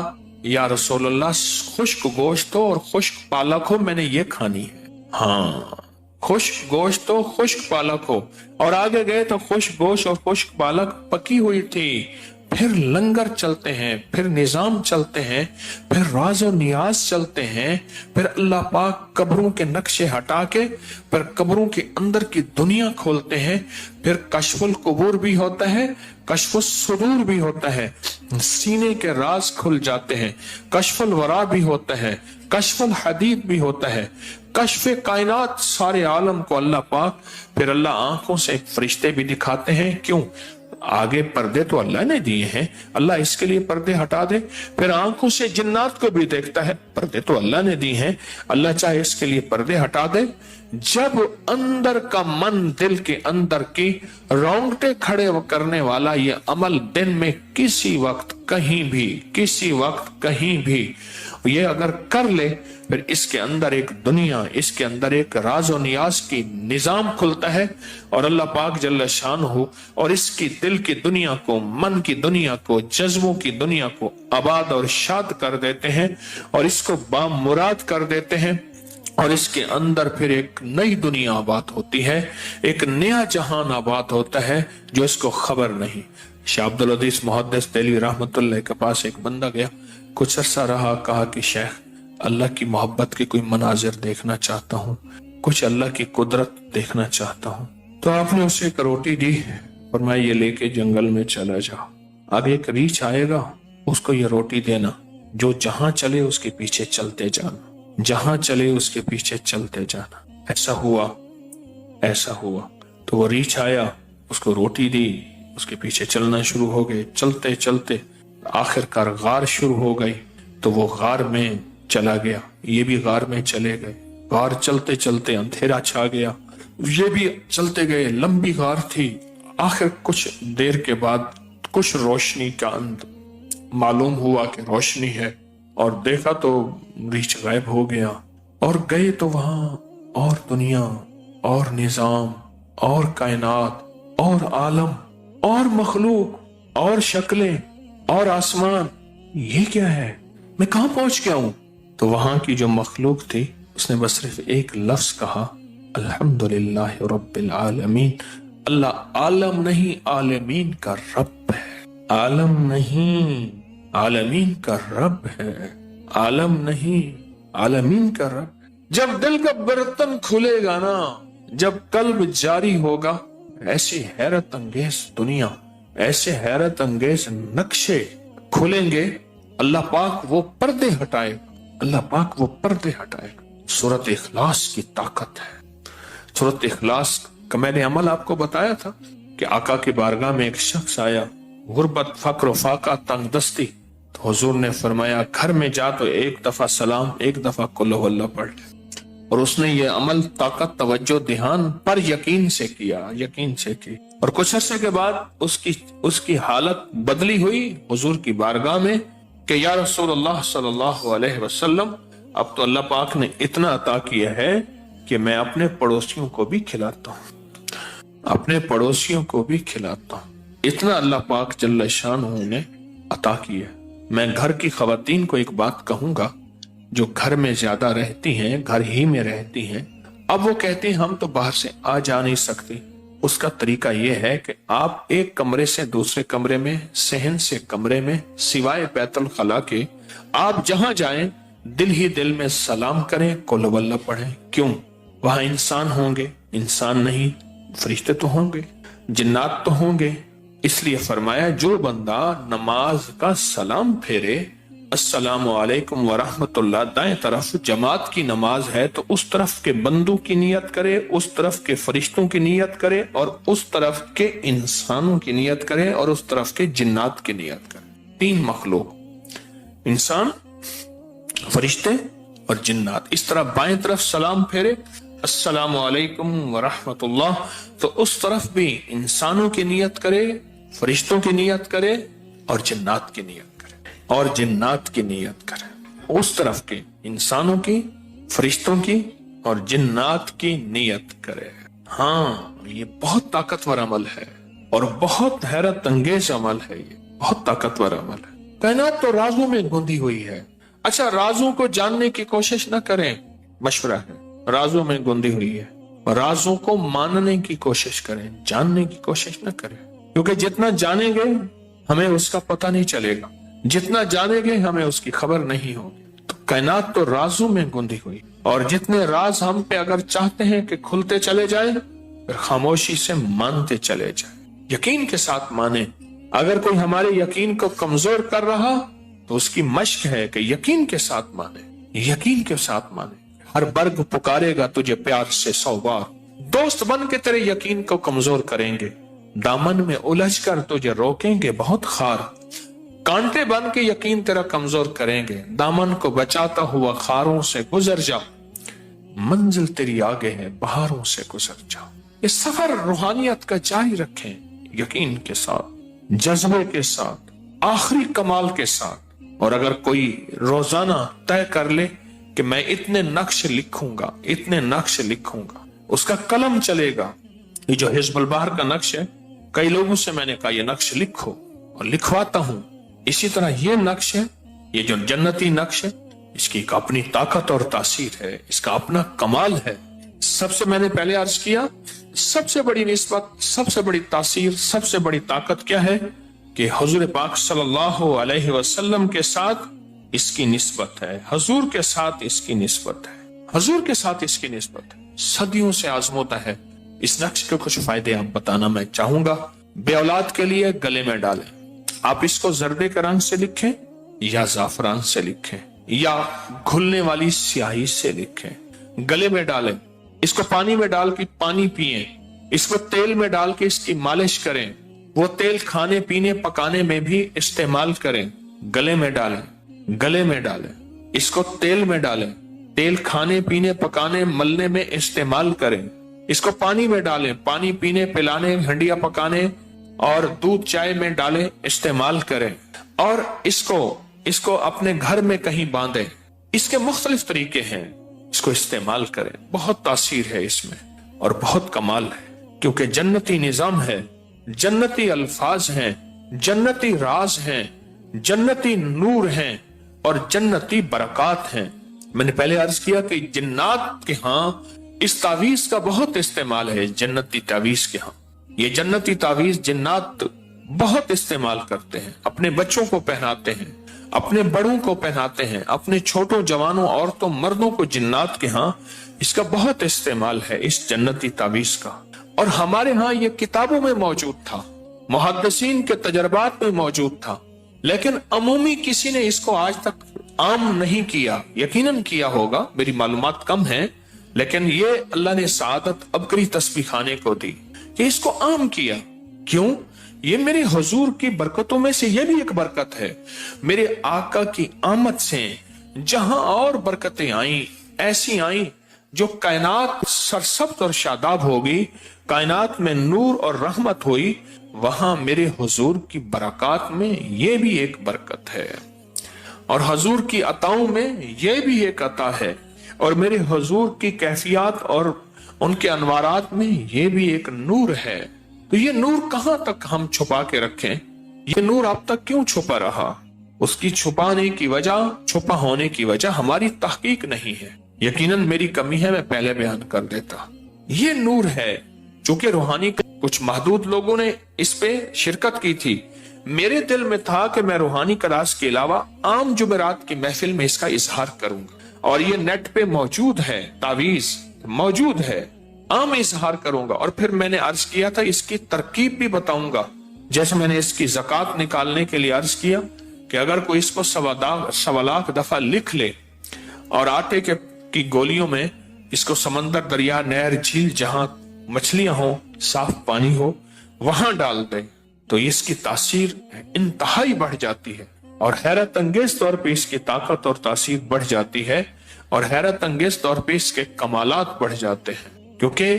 या रसूल अल्लाह खुश्क गोश्त हो और खुश्क पालक हो, मैंने ये खानी है। हाँ, खुश्क गोश्त हो खुश्क पालक हो। और आगे गए तो खुश्क गोश्त और खुश्क पालक पकी हुई थी। फिर लंगर चलते हैं, फिर निजाम चलते हैं, फिर राज और नियाज चलते हैं। फिर अल्लाह पाक कब्रों के नक्शे हटा के फिर कब्रों के अंदर की दुनिया खोलते हैं। फिर कशफुल कुबूर भी होता है, कशफुल सुदूर भी होता है, सीने के राज खुल जाते हैं। कशफुल वरा भी होता है, कशफुल हदीद भी होता है, कशफे कायनात, सारे आलम को अल्लाह पाक फिर अल्लाह आंखों से फरिश्ते भी दिखाते हैं। क्यों? आगे पर्दे तो अल्लाह ने दिए हैं, अल्लाह इसके लिए पर्दे हटा दे। फिर आंखों से जिन्नात को भी देखता है, पर्दे तो अल्लाह ने दिए हैं, अल्लाह चाहे इसके लिए पर्दे हटा दे। जब अंदर का मन, दिल के अंदर की रोंगटे खड़े करने वाला ये अमल दिन में किसी वक्त कहीं भी ये अगर कर ले, फिर इसके अंदर एक दुनिया, इसके अंदर एक राज और नियाज की निजाम खुलता है। और अल्लाह पाक जल्ल शान हो और इसकी दिल की दुनिया को, मन की दुनिया को, जज्बों की दुनिया को आबाद और शाद कर देते हैं और इसको बामुराद कर देते हैं। اور اس کے اندر پھر ایک نئی دنیا آباد ہوتی ہے، ایک نیا جہان آباد ہوتا ہے جو اس کو خبر نہیں۔ شیخ عبدالعزیز محدث دہلوی رحمت اللہ کے پاس ایک بندہ گیا، کچھ عرصہ رہا، کہا کہ شیخ اللہ کی محبت کے کوئی مناظر دیکھنا چاہتا ہوں، کچھ اللہ کی قدرت دیکھنا چاہتا ہوں۔ تو آپ نے اسے ایک روٹی دی، فرمایا یہ لے کے جنگل میں چلا جاؤ، آگے ایک ریچھ آئے گا، اس کو یہ روٹی دینا، جو جہاں چلے اس کے پیچھے چلتے جانا، جہاں چلے اس کے پیچھے چلتے جانا۔ ایسا ہوا، ایسا ہوا۔ تو وہ ریچھ آیا، اس کو روٹی دی، اس کے پیچھے چلنا شروع ہو گئے، چلتے چلتے آخر کار غار شروع ہو گئی، تو وہ غار میں چلا گیا، یہ بھی غار میں چلے گئے، غار چلتے چلتے اندھیرا چھا گیا، یہ بھی چلتے گئے، لمبی غار تھی، آخر کچھ دیر کے بعد کچھ روشنی کا معلوم ہوا کہ روشنی ہے، اور دیکھا تو ریچھ غائب ہو گیا، اور گئے تو وہاں اور دنیا اور نظام اور کائنات اور عالم اور مخلوق اور شکلیں اور آسمان، یہ کیا ہے، میں کہاں پہنچ گیا ہوں؟ تو وہاں کی جو مخلوق تھی اس نے بس صرف ایک لفظ کہا، الحمدللہ رب العالمین۔ اللہ عالم نہیں عالمین کا رب ہے، عالم نہیں عالمین کا رب ہے، عالم نہیں عالمین کا رب۔ جب دل کا برتن کھلے گا نا، جب قلب جاری ہوگا، ایسی حیرت انگیز دنیا، ایسے حیرت انگیز نقشے کھلیں گے، اللہ پاک وہ پردے ہٹائے گا، اللہ پاک وہ پردے ہٹائے گا۔ سورۃ اخلاص کی طاقت ہے۔ سورۃ اخلاص کا میں نے عمل آپ کو بتایا تھا کہ آقا کی بارگاہ میں ایک شخص آیا، غربت، فقر و فاقہ، تنگ دستی، تو حضور نے فرمایا گھر میں جا تو ایک دفعہ سلام، ایک دفعہ قل ہو اللہ پڑھ لے۔ اور اس نے یہ عمل طاقت، توجہ، دھیان پر یقین سے کیا، یقین سے کی، اور کچھ عرصے کے بعد اس کی حالت بدلی ہوئی حضور کی بارگاہ میں کہ یا رسول اللہ صلی اللہ علیہ وسلم، اب تو اللہ پاک نے اتنا عطا کیا ہے کہ میں اپنے پڑوسیوں کو بھی کھلاتا ہوں، اپنے پڑوسیوں کو بھی کھلاتا ہوں، اتنا اللہ پاک جل شانہ نے عطا کیا۔ میں گھر کی خواتین کو ایک بات کہوں گا، جو گھر میں زیادہ رہتی ہیں، گھر ہی میں رہتی ہیں، اب وہ کہتی ہیں ہم تو باہر سے آ جا نہیں سکتی۔ اس کا طریقہ یہ ہے کہ آپ ایک کمرے سے دوسرے کمرے میں، صحن سے کمرے میں، سوائے بیت الخلاء کے، آپ جہاں جائیں دل ہی دل میں سلام کریں، قل ہو اللہ پڑھیں۔ کیوں؟ وہاں انسان ہوں گے، انسان نہیں فرشتے تو ہوں گے، جنات تو ہوں گے، اس لیے فرمایا جو بندہ نماز کا سلام پھیرے، السلام علیکم ورحمت اللہ، دائیں طرف جماعت کی نماز ہے تو اس طرف کے بندوں کی نیت کرے، اس طرف کے فرشتوں کی نیت کرے، اور اس طرف کے انسانوں کی نیت کرے، اور اس طرف کے جنات کی نیت کرے۔ تین مخلوق، انسان، فرشتے اور جنات، اس طرح بائیں طرف سلام پھیرے، السلام علیکم ورحمت اللہ، تو اس طرف بھی انسانوں کی نیت کرے، فرشتوں کی نیت کرے، اور جنات کی نیت کرے، اور جنات کی نیت کرے، اس طرف کے انسانوں کی، فرشتوں کی اور جنات کی نیت کرے۔ ہاں، یہ بہت طاقتور عمل ہے اور بہت حیرت انگیز عمل ہے، یہ بہت طاقتور عمل ہے۔ کائنات تو رازوں میں گندھی ہوئی ہے۔ اچھا، رازوں کو جاننے کی کوشش نہ کریں، مشورہ ہے، رازوں میں گندھی ہوئی ہے، رازوں کو ماننے کی کوشش کریں، جاننے کی کوشش نہ کریں، کیونکہ جتنا جانیں گے ہمیں اس کا پتہ نہیں چلے گا، جتنا جانیں گے ہمیں اس کی خبر نہیں ہوگی۔ تو کائنات تو رازوں میں گندھی ہوئی، اور جتنے راز ہم پہ اگر چاہتے ہیں کہ کھلتے چلے جائیں، پھر خاموشی سے مانتے چلے جائیں، یقین کے ساتھ مانیں۔ اگر کوئی ہمارے یقین کو کمزور کر رہا تو اس کی مشق ہے کہ یقین کے ساتھ مانے، یقین کے ساتھ مانے۔ ہر برگ پکارے گا تجھے پیار سے 100 بار، دوست بن کے تیرے یقین کو کمزور کریں گے، دامن میں الجھ کر تجھے روکیں گے بہت خار، کانٹے بن کے یقین تیرا کمزور کریں گے، دامن کو بچاتا ہوا خاروں سے گزر جا، منزل تیری آگے ہے بہاروں سے گزر جا۔ یہ سفر روحانیت کا جاری رکھیں، یقین کے ساتھ، جذبے کے ساتھ، آخری کمال کے ساتھ۔ اور اگر کوئی روزانہ طے کر لے کہ میں اتنے نقش لکھوں گا، اتنے نقش لکھوں گا، اس کا قلم چلے گا۔ یہ جو حزب البحر کا نقش ہے، کئی لوگوں سے میں نے کہا یہ نقش لکھو، اور لکھواتا ہوں۔ اسی طرح یہ نقش ہے، یہ جو جنتی نقش ہے، اس کی ایک اپنی طاقت اور تاثیر ہے، اس کا اپنا کمال ہے۔ سب سے میں نے پہلے عرض کیا، سب سے بڑی نسبت، سب سے بڑی تاثیر، سب سے بڑی طاقت کیا ہے کہ حضور پاک صلی اللہ علیہ وسلم کے ساتھ اس کی نسبت ہے، حضور کے ساتھ اس کی نسبت ہے، حضور کے ساتھ اس کی نسبت ہے، صدیوں سے آزموتا ہے۔ اس نقش کے کچھ فائدے آپ بتانا میں چاہوں گا۔ بے اولاد کے لیے گلے میں ڈالیں، آپ اس کو زردے کے رنگ سے لکھیں یا زعفران سے لکھیں یا گھلنے والی سیاہی سے لکھیں، گلے میں ڈالیں، اس کو پانی میں ڈال کے پانی پیئیں، اس کو تیل میں ڈال کے اس کی مالش کریں، وہ تیل کھانے پینے پکانے میں بھی استعمال کریں، گلے میں ڈالیں، گلے میں ڈالیں، اس کو تیل میں ڈالیں، تیل کھانے پینے پکانے ملنے میں استعمال کریں، اس کو پانی میں ڈالیں، پانی پینے پلانے ہنڈیا پکانے اور دودھ چائے میں ڈالیں، استعمال کریں، اور اس کو اپنے گھر میں کہیں باندھیں۔ اس کے مختلف طریقے ہیں، اس کو استعمال کریں، بہت تاثیر ہے اس میں اور بہت کمال ہے، کیونکہ جنتی نظام ہے، جنتی الفاظ ہیں، جنتی راز ہیں، جنتی نور ہیں اور جنتی برکات ہیں۔ میں نے پہلے عرض کیا کہ جنات کے ہاں اس تعویذ کا بہت استعمال ہے، جنتی تعویذ کے ہاں یہ جنتی تعویذ جنات بہت استعمال کرتے ہیں، اپنے بچوں کو پہناتے ہیں، اپنے بڑوں کو پہناتے ہیں، اپنے چھوٹوں جوانوں عورتوں مردوں کو، جنات کے ہاں اس کا بہت استعمال ہے، اس جنتی تعویذ کا۔ اور ہمارے ہاں یہ کتابوں میں موجود تھا، محدثین کے تجربات میں موجود تھا، لیکن عمومی کسی نے اس کو آج تک عام نہیں کیا۔ یقیناً کیا ہوگا، میری معلومات کم ہیں، لیکن یہ اللہ نے سعادت عبقری تسبیح خانے کو دی کہ اس کو عام کیا۔ کیوں؟ یہ میرے حضور کی برکتوں میں سے یہ بھی ایک برکت ہے، میرے آقا کی آمد سے جہاں اور برکتیں آئیں، ایسی آئیں جو کائنات سرسبز اور شاداب ہوگی، کائنات میں نور اور رحمت ہوئی، وہاں میرے حضور کی برکات میں یہ بھی ایک برکت ہے، اور حضور کی عطاؤں میں یہ بھی ایک عطا ہے، اور میرے حضور کی کیفیات اور ان کے انوارات میں یہ بھی ایک نور ہے۔ تو یہ نور کہاں تک ہم چھپا کے رکھیں؟ یہ نور اب تک کیوں چھپا رہا؟ اس کی چھپانے کی وجہ، چھپا ہونے کی وجہ ہماری تحقیق نہیں ہے، یقیناً میری کمی ہے، میں پہلے بیان کر دیتا۔ یہ نور ہے، چونکہ روحانی کچھ محدود لوگوں نے اس پہ شرکت کی تھی، میرے دل میں تھا کہ میں روحانی کلاس کے علاوہ عام جمعرات کی محفل میں اس کا اظہار کروں گا، اور یہ نیٹ پہ موجود ہے، تعویذ موجود ہے، عام اظہار کروں گا۔ اور پھر میں نے عرض کیا تھا اس کی ترکیب بھی بتاؤں گا، جیسے میں نے اس کی زکوٰۃ نکالنے کے لیے عرض کیا کہ اگر کوئی اس کو 1.25 دفعہ لکھ لے اور آٹے کی گولیوں میں اس کو سمندر، دریا، نہر، جھیل، جہاں مچھلیاں ہوں، صاف پانی ہو، وہاں ڈال دے تو اس کی تاثیر انتہائی بڑھ جاتی ہے، اور حیرت انگیز طور پہ اس کی طاقت اور تاثیر بڑھ جاتی ہے، اور حیرت انگیز طور پہ اس کے کمالات بڑھ جاتے ہیں، کیونکہ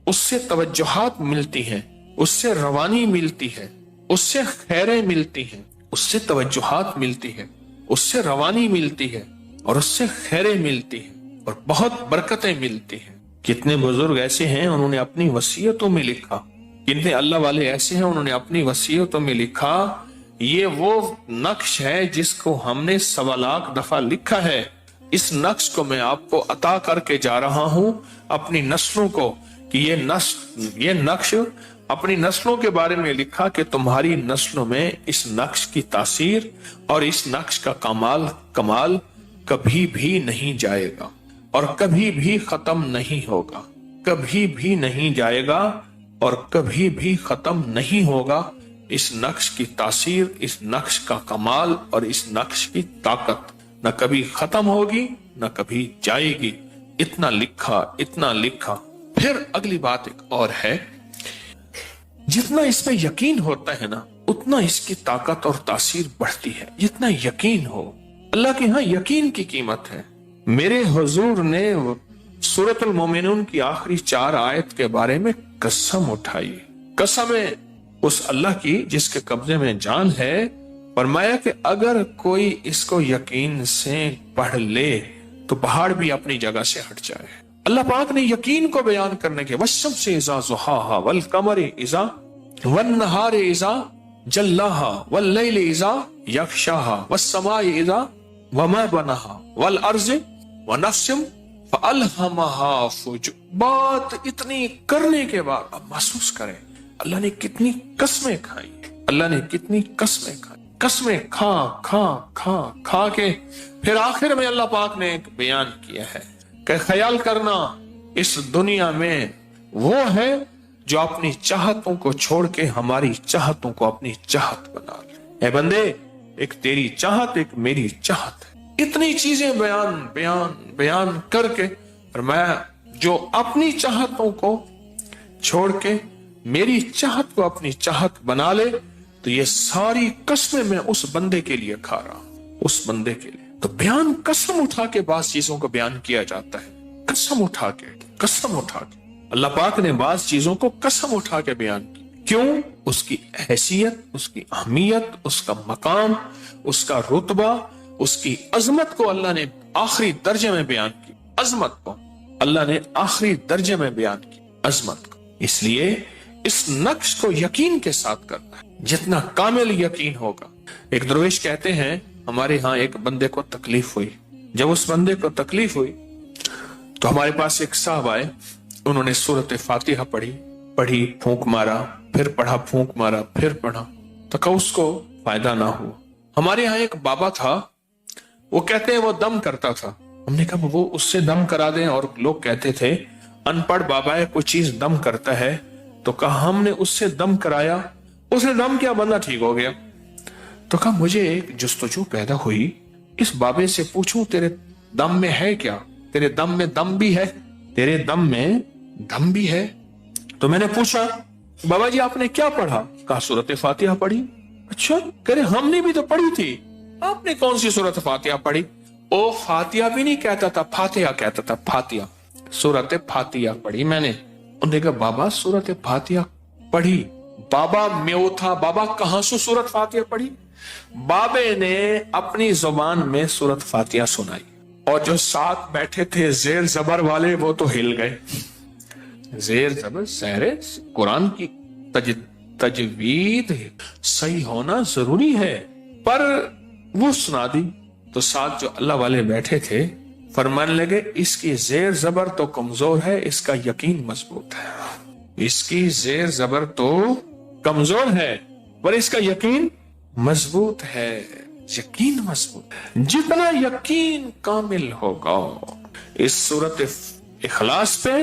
اس سے توجہات ملتی ہیں، اس سے روانی ملتی ہے، اس سے خیریں ملتی ہیں، اس سے توجہات ملتی ہے، اس سے روانی ملتی ہے، اور اس سے خیریں ملتی ہیں، اور بہت برکتیں ملتی ہیں۔ کتنے بزرگ ایسے ہیں انہوں نے اپنی وصیتوں میں لکھا، کتنے اللہ والے ایسے ہیں انہوں نے اپنی وصیتوں میں لکھا، یہ وہ نقش ہے جس کو ہم نے 1.25 لاکھ دفعہ لکھا ہے، اس نقش کو میں آپ کو عطا کر کے جا رہا ہوں اپنی نسلوں کو، کہ یہ نقش اپنی نسلوں کے بارے میں لکھا کہ تمہاری نسلوں میں اس نقش کی تاثیر اور اس نقش کا کمال کبھی بھی نہیں جائے گا، اور کبھی بھی ختم نہیں ہوگا، کبھی بھی نہیں جائے گا اور کبھی بھی ختم نہیں ہوگا۔ اس نقش کی تاثیر، اس نقش کا کمال اور اس نقش کی طاقت نہ کبھی ختم ہوگی نہ کبھی جائے گی۔ اتنا لکھا، اتنا لکھا۔ پھر اگلی بات ایک اور ہے، جتنا اس پہ یقین ہوتا ہے نا اتنا اس کی طاقت اور تاثیر بڑھتی ہے، جتنا یقین ہو۔ اللہ کے ہاں یقین کی قیمت ہے۔ میرے حضور نے سورۃ المومنون کی آخری 4 آیت کے بارے میں قسم اٹھائی، قسم اس اللہ کی جس کے قبضے میں جان ہے، فرمایا کہ اگر کوئی اس کو یقین سے پڑھ لے تو پہاڑ بھی اپنی جگہ سے ہٹ جائے۔ اللہ پاک نے یقین کو بیان کرنے کے والشمس اذا ضحاها والقمر اذا والنهار اذا جلاها واللیل اذا یغشاها والسماء اذا वमा बनहा वल अर्ज़ व नफ्सिम फअल्हमहा फुजूर। बात इतनी करने के बाद अब महसूस करें अल्लाह ने कितनी कस्में खाई, अल्लाह ने कितनी कस्में खाई। कस्में खा खा खा खा के फिर आखिर में अल्लाह पाक ने एक बयान किया है कि ख्याल करना इस दुनिया में वो है जो अपनी चाहतों को छोड़ के हमारी चाहतों को अपनी चाहत बना ले। ए बंदे, एक तेरी चाहत एक मेरी चाहत है। इतनी चीजें बयान बयान बयान करके और मैं जो अपनी चाहतों को छोड़ के मेरी चाहत को अपनी चाहत बना ले, तो ये सारी कस्में मैं उस बंदे के लिए खा रहा हूं, उस बंदे के लिए। तो बयान कसम उठा के बास चीजों को बयान किया जाता है, कसम उठा के, कसम उठा के। अल्लाह पाक ने बास चीजों को कसम उठा के बयान की। क्यों? उसकी हैसियत, उसकी अहमियत, उसका मकाम, उसका रुतबा, उसकी अजमत को अल्लाह ने आखिरी दर्जे में बयान की। अजमत को अल्लाह ने आखिरी दर्जे में बयान की, अजमत को। इसलिए इस नक्श को यकीन के साथ करना है, जितना कामिल यकीन होगा। एक दरवेश कहते हैं हमारे यहाँ एक बंदे को तकलीफ हुई। जब उस बंदे को तकलीफ हुई तो हमारे पास एक साहब आए, उन्होंने सूरत फातिहा पढ़ी, फूंक मारा, फिर पढ़ा, फूंक मारा, फिर पढ़ा, तो कहा उसको फायदा ना हुआ। हमारे यहाँ एक बाबा था, वो कहते हैं वो दम करता था। हमने कहा वो उससे दम करा दें, और लोग कहते थे अनपढ़ बाबा है, कोई चीज दम करता है। तो कहा हमने उससे दम कराया, उसने दम किया, बंदा ठीक हो गया। तो कहा मुझे एक जुस्तजू पैदा हुई, इस बाबे से पूछूं तेरे दम में है क्या, तेरे दम में दम भी है, तेरे दम में दम भी है। तो मैंने पूछा बाबा जी आपने क्या पढ़ा? कहा सूरत फातिहा पढ़ी। अच्छा, कह रहे हमने भी तो पढ़ी थी। आपने कौन सी सूरत फातिहा पढ़ी? ओ फातिहा भी नहीं कहता था, फातिहा कहता था, फातिहा, सूरत फातिहा पढ़ी मैंने। उन्होंने कहा बाबा सूरत फातिहा पढ़ी। बाबा म्यो था, बाबा कहां से सूरत फातिहा पढ़ी? बाबे ने अपनी जुबान में सूरत फातिहा सुनाई, और जो साथ बैठे थे जेर जबर वाले वो तो हिल गए। जेर जबर सहरे कुरान की तजवीद सही होना जरूरी है, पर वो सुना दी। तो साथ जो अल्लाह वाले बैठे थे फरमाने लगे इसकी जेर जबर तो कमजोर है, इसका यकीन मजबूत है। इसकी जेर जबर तो कमजोर है पर इसका यकीन मजबूत है। यकीन मजबूत, जितना यकीन कामिल होगा इस सूरत इखलास पे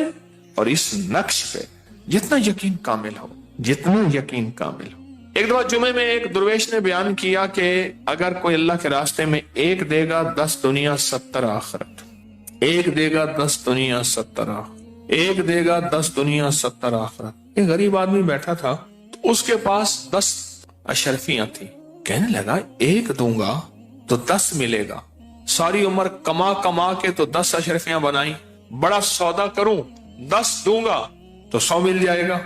और इस नक्श पे, जितना यकीन कामिल हो, जितना यकीन कामिल हो। एक दफा जुमे में एक दुर्वेश ने बयान किया कि अगर कोई अल्लाह के रास्ते में एक देगा 10 दुनिया 70 आखिरत, एक देगा 10 दुनिया 70 आखिरत, एक देगा 10 दुनिया 70 आखिरत। एक गरीब आदमी बैठा था, तो उसके पास 10 अशरफियां थी। कहने लगा एक दूंगा तो 10 मिलेगा, सारी उम्र कमा कमा के तो 10 अशरफियां बनाई, बड़ा सौदा करूं 10 दूंगा तो 100 मिल जाएगा।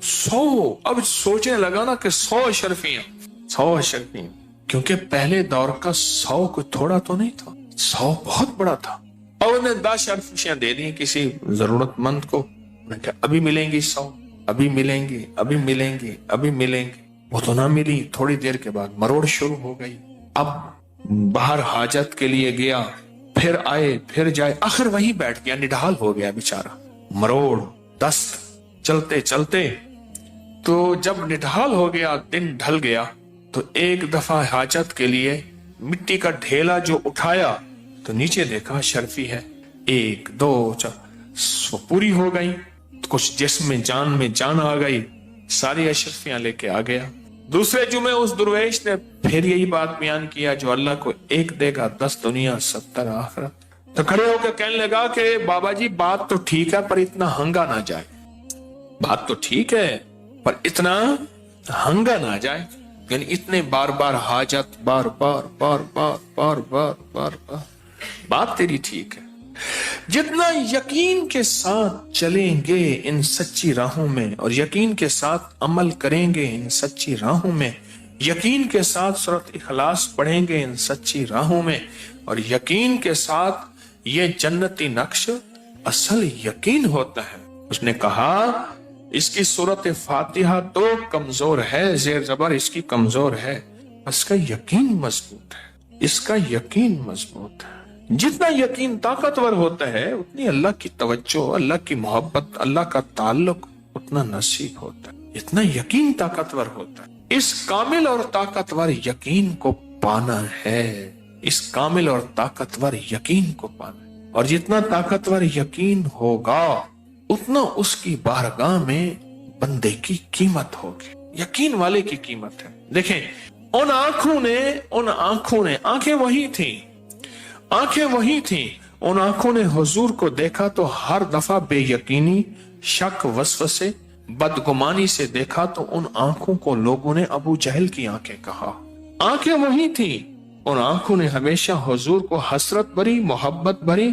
100, अब सोचने लगा ना कि 100 अशरफियां, 100 अशरफियां, क्योंकि पहले दौर का 100 कोई थोड़ा तो नहीं था, 100 बहुत बड़ा था। और उन्हें 10 अशरफियां दे दी किसी जरूरतमंद को। उन्हें कहा अभी मिलेंगी 100, अभी मिलेंगे, अभी मिलेंगे, अभी मिलेंगे। वो तो ना मिली। थोड़ी देर के बाद मरोड़ शुरू हो गई। अब बाहर हाजत के लिए गया, फिर आए, फिर जाए, आखिर वहीं बैठ गया, निढाल हो गया बेचारा। मरोड़ दस्त चलते चलते, तो जब निढाल हो गया, दिन ढल गया, तो एक दफा हाजत के लिए मिट्टी का ढेला जो उठाया तो नीचे देखा शर्फी है। 1 2 4 पूरी हो गई। तो कुछ जिस्म में जान आ गई, सारी अशरफियां लेके आ गया। दूसरे जुमे उस दुर्वेश ने फिर यही बात बयान किया, जो अल्लाह को एक देगा 10 दुनिया 70 आखिरत। तो खड़े होकर कहने लगा कि बाबा जी बात तो ठीक है पर इतना हंगा ना जाए, बात तो ठीक है पर इतना हंगा ना जाए। यानी इतने बार बार हाजत, बार बार बार बार बार बार बार बार, बात तेरी ठीक है। जितना यकीन के साथ चलेंगे इन सच्ची राहों में, और यकीन के साथ अमल करेंगे इन सच्ची राहों में, यकीन के साथ सूरत इखलास पढ़ेंगे इन सच्ची राहों में, और यकीन के साथ ये जन्नती नक्श असल यकीन होता है। उसने कहा इसकी सूरत फातिहा तो कमजोर है, जेर जबर इसकी कमजोर है, इसका यकीन मजबूत है। اس کا یقین مضبوط ہے۔ جتنا یقین طاقتور ہوتا ہے اتنی اللہ کی توجہ، اللہ کی محبت، اللہ کا تعلق اتنا نصیب ہوتا ہے۔ اتنا یقین طاقتور ہوتا ہے۔ اس کامل اور طاقتور یقین کو پانا ہے، اس کامل اور طاقتور یقین کو پانا ہے۔ اور جتنا طاقتور یقین ہوگا اتنا اس کی بارگاہ میں بندے کی قیمت ہوگی، یقین والے کی قیمت ہے۔ دیکھیں ان آنکھوں نے آنکھیں وہی تھیں، ان آنکھوں نے حضور کو دیکھا تو ہر دفعہ بے یقینی، شک، وسوسے، بدگمانی سے دیکھا تو ان آنکھوں کو لوگوں نے ابو جہل کی آنکھیں کہا۔ آنکھیں وہی تھیں، ان آنکھوں نے ہمیشہ حضور کو حسرت بھری، محبت بھری،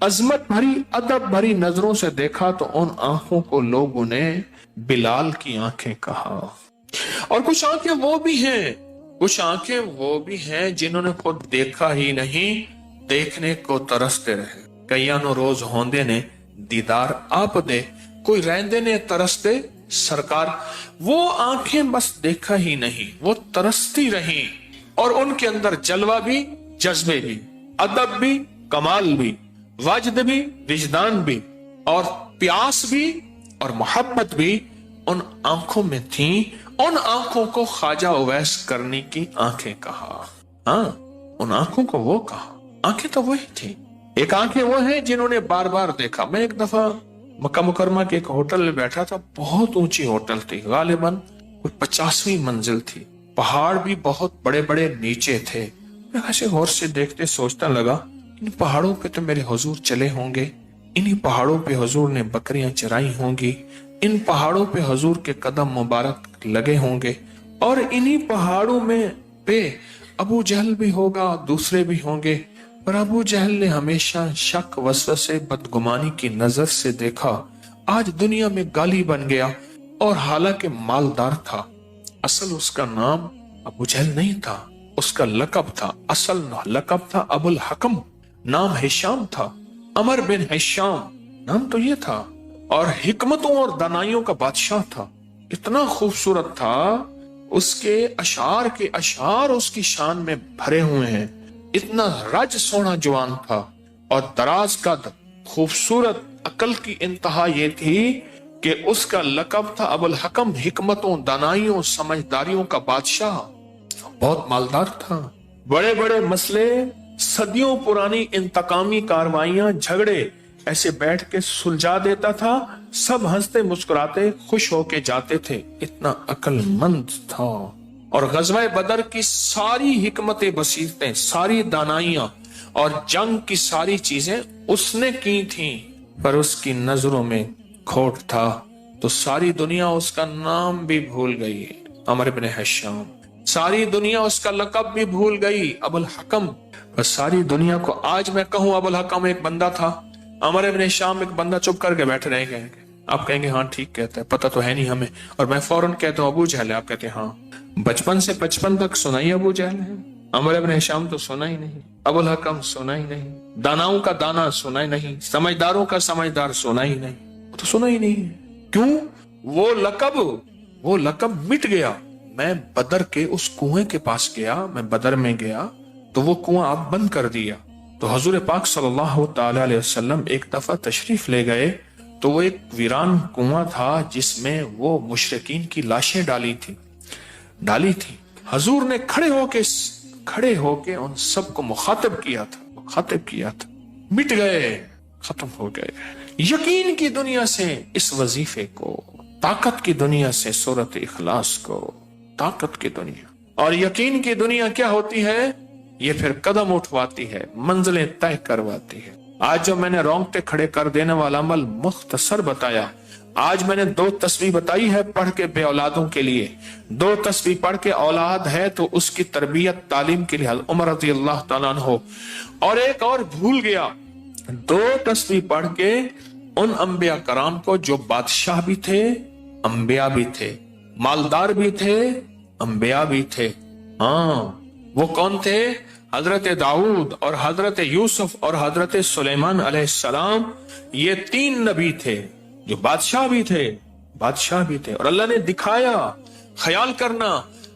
عظمت بھری، ادب بھری نظروں سے دیکھا تو ان آنکھوں کو لوگوں نے بلال کی آنکھیں کہا۔ اور کچھ آنکھیں وہ بھی ہیں جنہوں نے خود دیکھا ہی نہیں، دیکھنے کو ترستے رہے۔ کئیاں نو روز ہوندے نے دیدار آپ دے، کوئی رہندے نے ترستے سرکار۔ وہ آنکھیں بس دیکھا ہی نہیں، وہ ترستی رہیں، اور ان کے اندر جلوہ بھی، جذبے بھی، ادب بھی، کمال بھی، وجد بھی، وجدان بھی، اور پیاس بھی اور محبت بھی ان آنکھوں میں تھیں۔ ان آنکھوں کو خواجہ اویس کرنی کی آنکھیں کہا۔ ہاں، ان آنکھوں کو وہ کہا۔ آنکھیں تو وہی تھیں۔ ایک آنکھیں وہ ہیں جنہوں نے بار بار دیکھا۔ میں ایک دفعہ مکہ مکرمہ کے ایک ہوٹل میں بیٹھا تھا، بہت اونچی ہوٹل تھی، غالباً 50ویں منزل تھی، پہاڑ بھی بہت بڑے بڑے نیچے تھے۔ میں ایسے غور سے دیکھتے سوچتا لگا ان پہاڑوں پہ تو میرے حضور چلے ہوں گے، انہی پہاڑوں پہ حضور نے بکریاں چرائی ہوں گی، ان پہاڑوں پہ حضور کے قدم مبارک لگے ہوں گے، اور انہی پہاڑوں میں پہ ابو جہل بھی ہوگا، دوسرے بھی ہوں گے۔ پر ابو جہل نے ہمیشہ شک، وسوسے، بدگمانی کی نظر سے دیکھا، آج دنیا میں گالی بن گیا، اور حالانکہ مالدار تھا۔ اصل اس کا نام ابو جہل نہیں تھا، اس کا لقب تھا، اصل لقب تھا ابو الحکم، نام ہشام تھا، عمر بن ہشام نام تو یہ تھا، اور حکمتوں اور دانائیوں کا بادشاہ تھا۔ اتنا خوبصورت تھا، اس کے اشعار اس کی شان میں بھرے ہوئے ہیں۔ اتنا رج سونا جوان تھا، اور دراز قد، خوبصورت، عقل کی انتہا یہ تھی کہ اس کا لقب تھا ابو الحکم، حکمتوں، دانائیوں، سمجھداریوں کا بادشاہ۔ بہت مالدار تھا، بڑے بڑے مسئلے، صدیوں پرانی انتقامی کاروائیاں، جھگڑے ایسے بیٹھ کے سلجھا دیتا تھا، سب ہنستے مسکراتے خوش ہو کے جاتے تھے، اتنا عقل مند تھا۔ اور غزوہ بدر کی ساری حکمتیں، بصیرتیں، ساری دانائیاں اور جنگ کی ساری چیزیں اس نے کی تھیں، پر اس کی نظروں میں کھوٹ تھا، تو ساری دنیا اس کا نام بھی بھول گئی، عمر بن ہشام۔ ساری دنیا اس کا لقب بھی بھول گئی، ابو الحکم۔ بس ساری دنیا کو آج میں کہوں ابو الحکم ایک بندہ تھا، عمر بن ہشام ایک بندہ، چپ کر کے بیٹھ رہے ہیں، آپ کہیں گے ہاں ٹھیک کہتا ہے، پتہ تو ہے نہیں ہمیں، اور میں فوراً کہتا ہوں ابو جہل ہے، آپ کہتے ہیں ہاں۔ بچپن سے 55 تک سنا ہی ابو جہل ہے، عمر بن ہشام تو سنا ہی نہیں، ابو الحکم سنا ہی نہیں، داناؤں کا دانا سنا ہی نہیں، سمجھداروں کا سمجھدار سنا ہی نہیں، تو سنا ہی نہیں ہے۔ کیوں؟ وہ لقب مٹ گیا۔ میں بدر کے اس کنویں کے پاس گیا، میں بدر میں گیا تو وہ کنواں آپ بند کر دیا، تو حضور پاک صلی اللہ تعالی علیہ وسلم ایک دفعہ تشریف لے گئے، تو وہ ایک ویران کنواں تھا جس میں وہ مشرکین کی لاشیں ڈالی تھی۔ حضور نے کھڑے ہو کے ان سب کو مخاطب کیا تھا، مٹ گئے، ختم ہو گئے۔ یقین کی دنیا سے اس وظیفے کو، طاقت کی دنیا سے سورۃ اخلاص کو، طاقت کی دنیا اور یقین کی دنیا کیا ہوتی ہے؟ یہ پھر قدم اٹھواتی ہے، منزلیں طے کرواتی ہے۔ آج جو میں نے رونگٹے کھڑے کر دینے والا عمل مختصر بتایا، آج میں نے 2 تسبیح بتائی ہے پڑھ کے بے اولادوں کے لیے۔ 2 تسبیح پڑھ کے اولاد ہے تو اس کی تربیت، تعلیم کے لیے عمر رضی اللہ تعالیٰ عنہ، اور ایک اور بھول گیا، 2 تسبیح پڑھ کے ان انبیاء کرام کو جو بادشاہ بھی تھے، انبیاء بھی تھے، مالدار بھی تھے، انبیاء بھی تھے۔ ہاں، وہ کون تھے؟ حضرت داؤد اور حضرت یوسف اور حضرت سلیمان علیہ السلام، یہ 3 نبی تھے جو بادشاہ بھی تھے، اور اللہ نے دکھایا۔ خیال کرنا،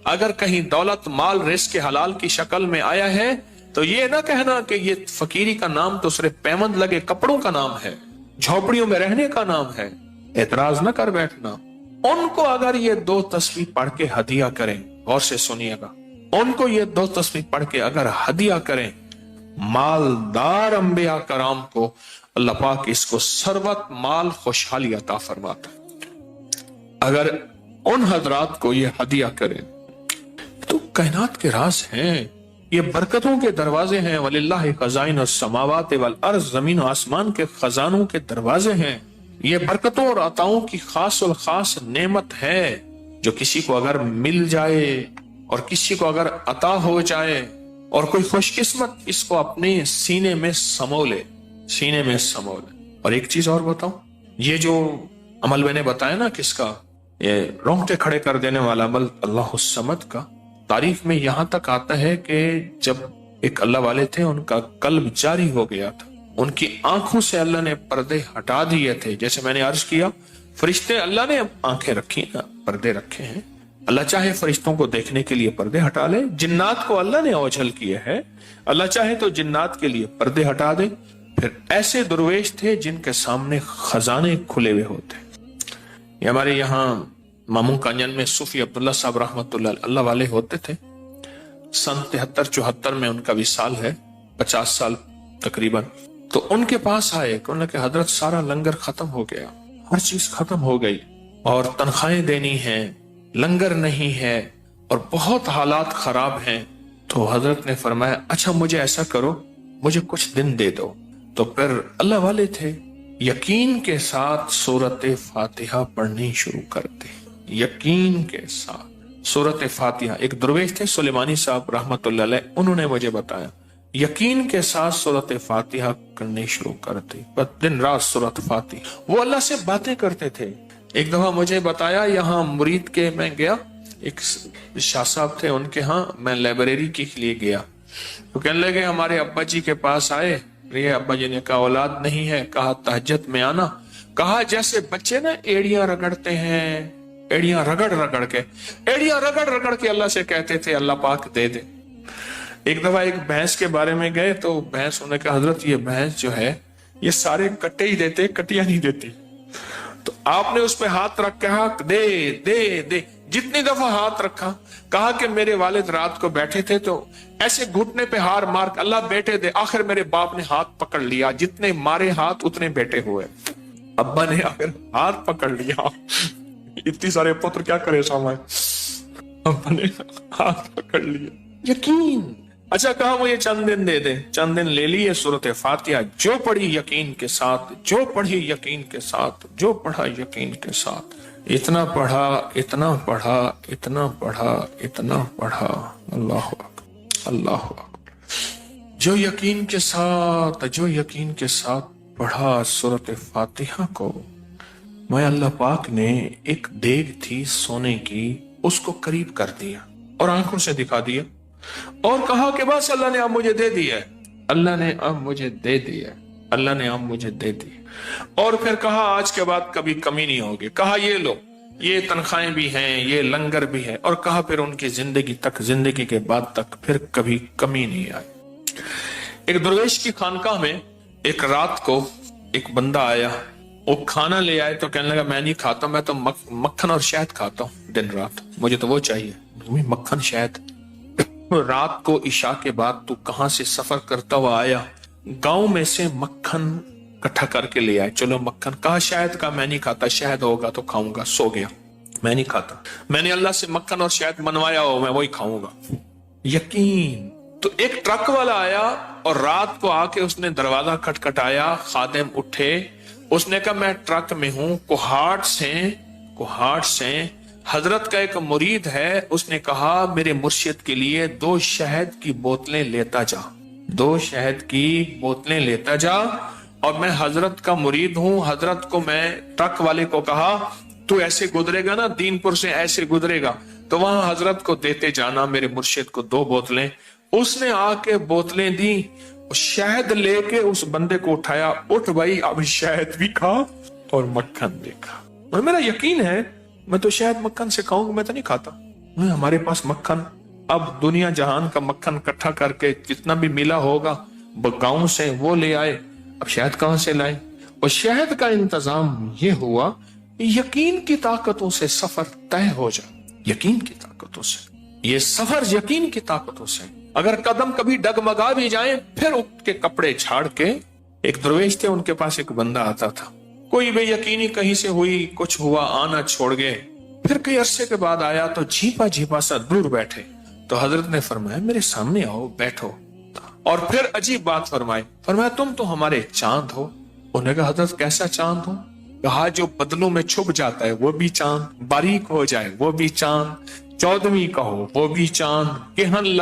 اگر کہیں دولت، مال، رزق حلال کی شکل میں آیا ہے تو یہ نہ کہنا کہ یہ فقیری کا نام تو صرف پیوند لگے کپڑوں کا نام ہے، جھوپڑیوں میں رہنے کا نام ہے، اعتراض نہ کر بیٹھنا۔ ان کو اگر یہ 2 تسبیح پڑھ کے ہدیہ کریں، غور سے سنیے گا، ان کو یہ 2 تسبیح پڑھ کے اگر ہدیہ کریں، مالدار انبیاء کرام کو اللہ پاک اس کو ثروت مال خوشحالی عطا فرماتا ہے۔ اگر ان حضرات کو یہ ہدیہ کریں تو کائنات کے راز ہیں، یہ برکتوں کے دروازے ہیں، وَلِلَّهِ خَزَائِنُ السَّمَاوَاتِ وَالْأَرْضِ، زمین و آسمان کے خزانوں کے دروازے ہیں۔ یہ برکتوں اور عطاؤں کی خاص الخاص نعمت ہے جو کسی کو اگر مل جائے اور کسی کو اگر عطا ہو جائے اور کوئی خوش قسمت اس کو اپنے سینے میں سمو لے، سینے میں سمو لے۔ اور ایک چیز اور بتاؤں، یہ جو عمل میں نے بتایا نا کس کا، یہ رونگٹے کھڑے کر دینے والا عمل اللہ الصمد کا، تاریخ میں یہاں تک آتا ہے کہ جب ایک اللہ والے تھے، ان کا قلب جاری ہو گیا تھا، ان کی آنکھوں سے اللہ نے پردے ہٹا دیے تھے۔ جیسے میں نے عرض کیا، فرشتے اللہ نے آنکھیں رکھی ہیں، پردے رکھے ہیں، اللہ چاہے فرشتوں کو دیکھنے کے لیے پردے ہٹا لے، جنات کو اللہ نے اوجھل کیے ہے، اللہ چاہے تو جنات کے لیے پردے ہٹا دے۔ پھر ایسے درویش تھے جن کے سامنے خزانے کھلے ہوئے ہوتے۔ یہ ہمارے یہاں ماموں کانجن میں صوفی عبداللہ صاحب رحمت اللہ والے ہوتے تھے، سن 73-74 میں ان کا وصال ہے، 50 سال تقریباً۔ تو ان کے پاس آئے کہ انہوں نے کہ حضرت سارا لنگر ختم ہو گیا، ہر چیز ختم ہو گئی اور تنخواہیں دینی ہیں، لنگر نہیں ہے اور بہت حالات خراب ہیں۔ تو حضرت نے فرمایا اچھا مجھے ایسا کرو، مجھے کچھ دن دے دو۔ تو پھر اللہ والے تھے، یقین کے ساتھ سورت فاتحہ پڑھنی شروع کر دی، یقین کے ساتھ سورت فاتحہ۔ ایک درویش تھے سلیمانی صاحب رحمت اللہ علیہ، انہوں نے مجھے بتایا یقین کے ساتھ سورت فاتحہ کرنی شروع کر دی، دن رات سورت فاتحہ۔ وہ اللہ سے باتیں کرتے تھے۔ ایک دفعہ مجھے بتایا، یہاں مرید کے میں گیا، ایک شاہ صاحب تھے ان کے ہاں، میں لائبریری کے لیے گیا، تو کہنے لگے ہمارے ابا جی کے پاس آئے، یہ ابا جی نے کہا اولاد نہیں ہے، کہا تہجد میں آنا، کہا جیسے بچے نا ایڑیاں رگڑتے ہیں، ایڑیاں رگڑ رگڑ کے اللہ سے کہتے تھے اللہ پاک دے دے۔ ایک دفعہ ایک بھینس کے بارے میں گئے تو بھینس انہوں نے کہا حضرت یہ بھینس جو ہے یہ سارے کٹے ہی دیتے، کٹیاں نہیں دیتی۔ تو آپ نے اس پہ ہاتھ رکھ کہا دے دے دے، جتنی دفعہ ہاتھ رکھا، کہا کہ میرے والد رات کو بیٹھے تھے تو ایسے گھٹنے پہ ہار مار اللہ بیٹے دے، آخر میرے باپ نے ہاتھ پکڑ لیا، جتنے مارے ہاتھ اتنے بیٹے ہوئے، ابا نے آخر ہاتھ پکڑ لیا، اتنی سارے پتر کیا کرے سامنے، ابا نے ہاتھ پکڑ لیا، یقین۔ اچھا کہا مجھے چند دن دے دے، چند دن لے لیے، سورت فاتحہ جو پڑھی یقین کے ساتھ، جو پڑھی یقین کے ساتھ، جو پڑھا یقین کے ساتھ، اتنا پڑھا اتنا پڑھا اتنا پڑھا اتنا پڑھا، اللہ اکبر اللہ اکبر، جو یقین کے ساتھ، جو یقین کے ساتھ پڑھا سورت فاتحہ کو، میں اللہ پاک نے ایک دیگ تھی سونے کی، اس کو قریب کر دیا اور آنکھوں سے دکھا دیا اور کہا کہ بس اللہ نے اب مجھے دے دیا ہے، اللہ نے اب مجھے دے دیا، اللہ نے اب مجھے دے دیا۔ اور پھر کہا آج کے بعد کبھی کمی نہیں ہوگی، کہا یہ لو، یہ تنخواہیں بھی ہیں، یہ لنگر بھی ہے، اور کہا پھر ان کی زندگی تک، زندگی کے بعد تک پھر کبھی کمی نہیں آئی۔ ایک درویش کی خانقاہ میں ایک رات کو ایک بندہ آیا، وہ کھانا لے آئے تو کہنے لگا میں نہیں کھاتا، میں تو مکھن اور شہد کھاتا ہوں دن رات، مجھے تو وہ چاہیے، مکھن شہد۔ رات کو عشاء کے بعد تو کہاں سے سفر کرتا ہوا آیا، گاؤں میں سے مکھن اکٹھا کر کے لے آئے، چلو مکھن، کہا شہد کا میں نہیں کھاتا، شہد ہوگا تو کھاؤں گا، سو گیا، میں نہیں کھاتا، میں نے اللہ سے مکھن اور شہد منوایا ہو، میں وہی کھاؤں گا، یقین۔ تو ایک ٹرک والا آیا اور رات کو آ کے اس نے دروازہ کھٹکھٹایا، خادم اٹھے، اس نے کہا میں ٹرک میں ہوں، کوہاٹ سے حضرت کا ایک مرید ہے، اس نے کہا میرے مرشد کے لیے 2 شہد کی بوتلیں لیتا جا، 2 شہد کی بوتلیں لیتا جا، اور میں حضرت کا مرید ہوں، حضرت کو میں ٹرک والے کو کہا تو ایسے گزرے گا نا، دین پور سے ایسے گزرے گا تو وہاں حضرت کو دیتے جانا، میرے مرشد کو 2 بوتلیں۔ اس نے آ کے بوتلیں دی، شہد لے کے اس بندے کو اٹھایا، اٹھ بھائی اب شہد بھی کھا اور مکھن بھی کھا۔ اور میرا یقین ہے میں تو شہد مکھن سے کھاؤں گا، میں تو نہیں کھاتا، ہمارے پاس مکھن अब दुनिया जहान का मक्खन इकट्ठा करके जितना भी मिला होगा गांव से वो ले आए। अब शहद कहां से लाए? और शहद का इंतजाम ये हुआ, यकीन की ताकतों से सफर तय हो जाए। यकीन की ताकतों से ये सफर, यकीन की ताकतों से। अगर कदम कभी डगमगा भी जाए, फिर उठ के कपड़े झाड़ के, एक दरवेश थे, उनके पास एक बंदा आता था, कोई बेयकीनी कहीं से हुई, कुछ हुआ, आना छोड़ गए, फिर कई अरसे के बाद आया तो झीपा झीपा सा दूर बैठे। तो हजरत ने फरमाया मेरे सामने आओ, बैठो। और फिर अजीब बात फरमाई, फरमाया तुम तो हमारे चांद हो। उन्होंने कहा हजरत कैसा चांद हो? कहा जो बदलों में छुप जाता है वो भी चांद, बारीक हो जाए वो भी चांद, चौदहवीं कहो वो भी चांद, केहन